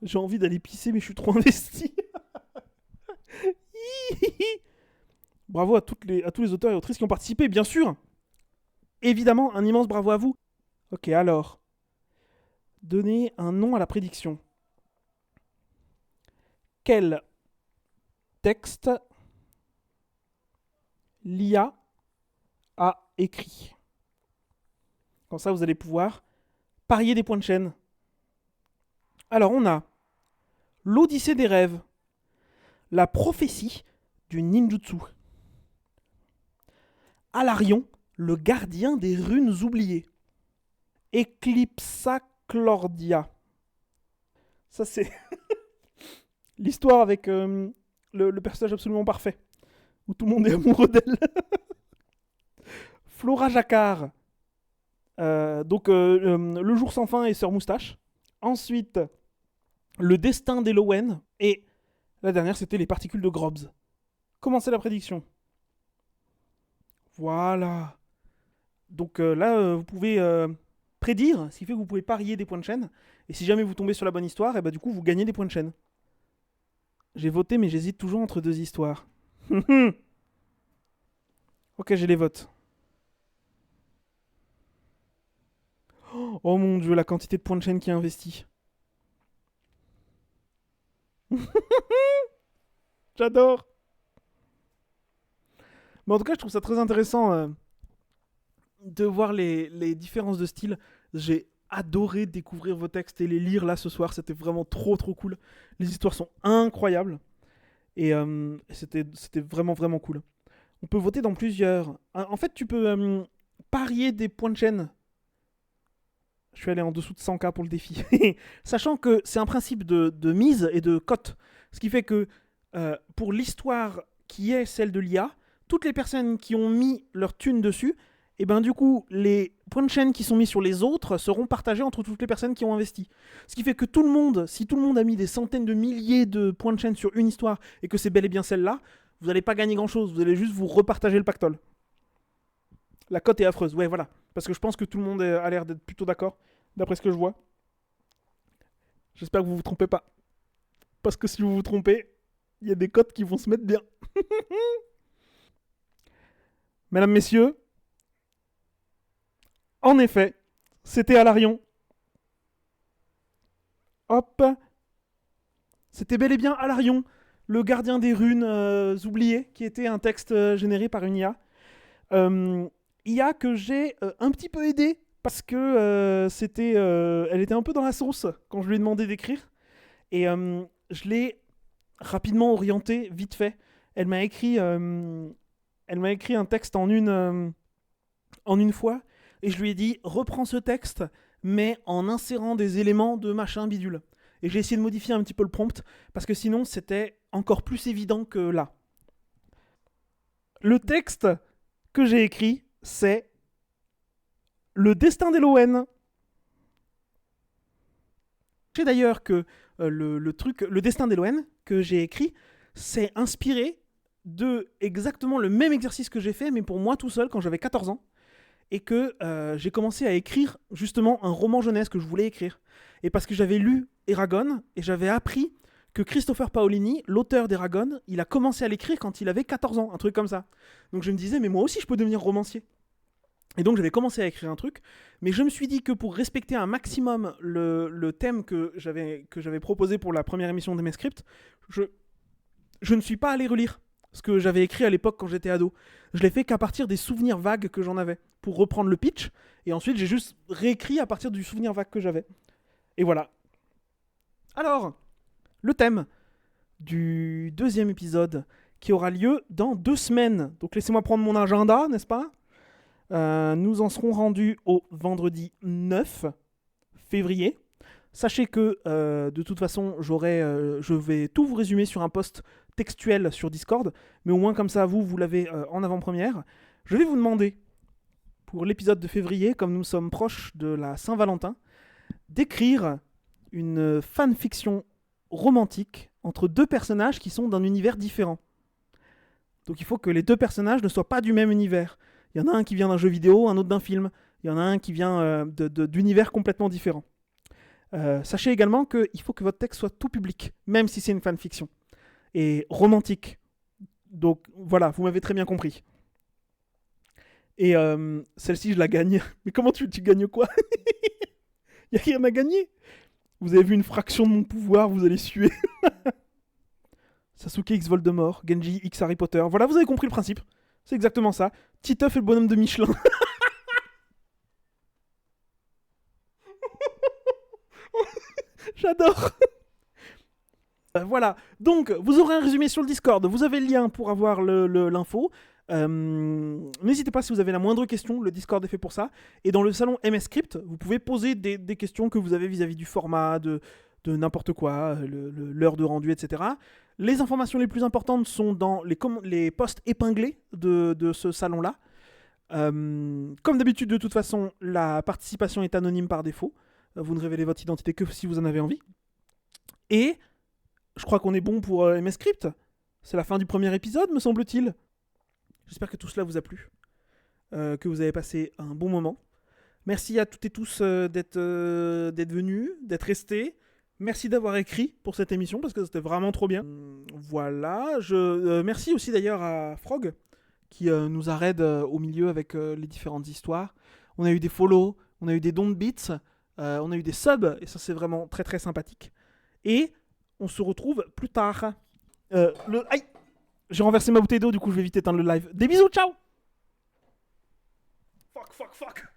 J'ai envie d'aller pisser, mais je suis trop investi. Bravo à tous les auteurs et autrices qui ont participé, bien sûr. Évidemment, un immense bravo à vous. Ok, alors. Donnez un nom à la prédiction. Quel texte l'IA a écrit? Comme ça, vous allez pouvoir parier des points de chaîne. Alors, on a l'Odyssée des rêves, la prophétie du ninjutsu, Alarion, le gardien des runes oubliées, Eclipsaclordia. Ça, c'est l'histoire avec le personnage absolument parfait, où tout le monde est amoureux d'elle. Flora Jacquard. Le jour sans fin et Sœur Moustache. Ensuite, le destin d'Elowen. Et la dernière, c'était les particules de Grobs. Commencez la prédiction. Voilà. Donc là, vous pouvez prédire, ce qui fait que vous pouvez parier des points de chaîne. Et si jamais vous tombez sur la bonne histoire, et bah, du coup, vous gagnez des points de chaîne. J'ai voté, mais j'hésite toujours entre deux histoires. Ok, j'ai les votes. Oh mon dieu, la quantité de points de chaîne qui est investie. J'adore. Mais en tout cas, je trouve ça très intéressant de voir les différences de style. J'ai adoré découvrir vos textes et les lire là ce soir. C'était vraiment trop cool. Les histoires sont incroyables. Et c'était vraiment cool. On peut voter dans plusieurs. En fait, tu peux parier des points de chaîne. Je suis allé en dessous de 100K pour le défi. Sachant que c'est un principe de mise et de cote. Ce qui fait que pour l'histoire qui est celle de l'IA, toutes les personnes qui ont mis leur thune dessus, et ben du coup, les points de chaîne qui sont mis sur les autres seront partagés entre toutes les personnes qui ont investi. Ce qui fait que tout le monde, si tout le monde a mis des centaines de milliers de points de chaîne sur une histoire et que c'est bel et bien celle-là, Vous n'allez pas gagner grand-chose, vous allez juste vous repartager le pactole. La cote est affreuse, ouais, voilà. Parce que je pense que tout le monde a l'air d'être plutôt d'accord, d'après ce que je vois. J'espère que vous vous trompez pas. Parce que si vous vous trompez, il y a des cotes qui vont se mettre bien. Mesdames, messieurs, en effet, c'était Alarion. Hop. C'était bel et bien Alarion, le gardien des runes oubliées, qui était un texte généré par une IA. IA que j'ai un petit peu aidé, parce que elle était un peu dans la sauce quand je lui ai demandé d'écrire. Et je l'ai rapidement orientée, vite fait. Elle m'a écrit un texte en une fois, et je lui ai dit, reprends ce texte, mais en insérant des éléments de machin bidule. Et j'ai essayé de modifier un petit peu le prompt, parce que sinon c'était encore plus évident que là. Le texte que j'ai écrit, c'est Le destin d'Elowen. J'ai d'ailleurs que le destin d'Elowen que j'ai écrit, c'est inspiré de exactement le même exercice que j'ai fait, mais pour moi tout seul quand j'avais 14 ans. Et que j'ai commencé à écrire justement un roman jeunesse que je voulais écrire. Et parce que j'avais lu Eragon, et j'avais appris que Christopher Paolini, l'auteur d'Eragon, il a commencé à l'écrire quand il avait 14 ans, un truc comme ça. Donc je me disais, mais moi aussi je peux devenir romancier. Et donc j'avais commencé à écrire un truc, mais je me suis dit que pour respecter un maximum le thème que j'avais proposé pour la première émission d'MS Script, je ne suis pas allé relire ce que j'avais écrit à l'époque quand j'étais ado. Je l'ai fait qu'à partir des souvenirs vagues que j'en avais, pour reprendre le pitch, et ensuite j'ai juste réécrit à partir du souvenir vague que j'avais. Et voilà. Alors, le thème du deuxième épisode, qui aura lieu dans 2 semaines. Donc laissez-moi prendre mon agenda, n'est-ce pas ? Nous en serons rendus au vendredi 9 février. Sachez que, de toute façon, je vais tout vous résumer sur un post textuel sur Discord, mais au moins comme ça, vous l'avez en avant-première. Je vais vous demander, pour l'épisode de février, comme nous sommes proches de la Saint-Valentin, d'écrire une fanfiction romantique entre 2 personnages qui sont d'un univers différent. Donc il faut que les 2 personnages ne soient pas du même univers. Il y en a un qui vient d'un jeu vidéo, un autre d'un film. Il y en a un qui vient d'univers complètement différents. Sachez également qu'il faut que votre texte soit tout public, même si c'est une fanfiction. Et romantique. Donc voilà, vous m'avez très bien compris. Et celle-ci, je la gagne. Mais comment tu gagnes quoi? Il n'y a rien à gagner. Vous avez vu une fraction de mon pouvoir, vous allez suer. Sasuke X Voldemort, Genji X Harry Potter. Voilà, vous avez compris le principe. C'est exactement ça. Titeuf et le bonhomme de Michelin. J'adore. Voilà. Donc, vous aurez un résumé sur le Discord. Vous avez le lien pour avoir l'info. N'hésitez pas si vous avez la moindre question. Le Discord est fait pour ça. Et dans le salon MS Script, vous pouvez poser des questions que vous avez vis-à-vis du format, de n'importe quoi, l'heure de rendu, etc. Les informations les plus importantes sont dans les posts épinglés de ce salon-là. Comme d'habitude, de toute façon, la participation est anonyme par défaut. Vous ne révélez votre identité que si vous en avez envie. Et je crois qu'on est bon pour MS Script. C'est la fin du premier épisode, me semble-t-il. J'espère que tout cela vous a plu. Que vous avez passé un bon moment. Merci à toutes et tous d'être venus, d'être restés. Merci d'avoir écrit pour cette émission parce que c'était vraiment trop bien. Voilà. Merci aussi d'ailleurs à Frog qui nous arrête au milieu avec les différentes histoires. On a eu des follow, on a eu des dons de bits, on a eu des subs et ça c'est vraiment très très sympathique. Et on se retrouve plus tard. Aïe, j'ai renversé ma bouteille d'eau, du coup je vais vite éteindre le live. Des bisous, ciao. Fuck.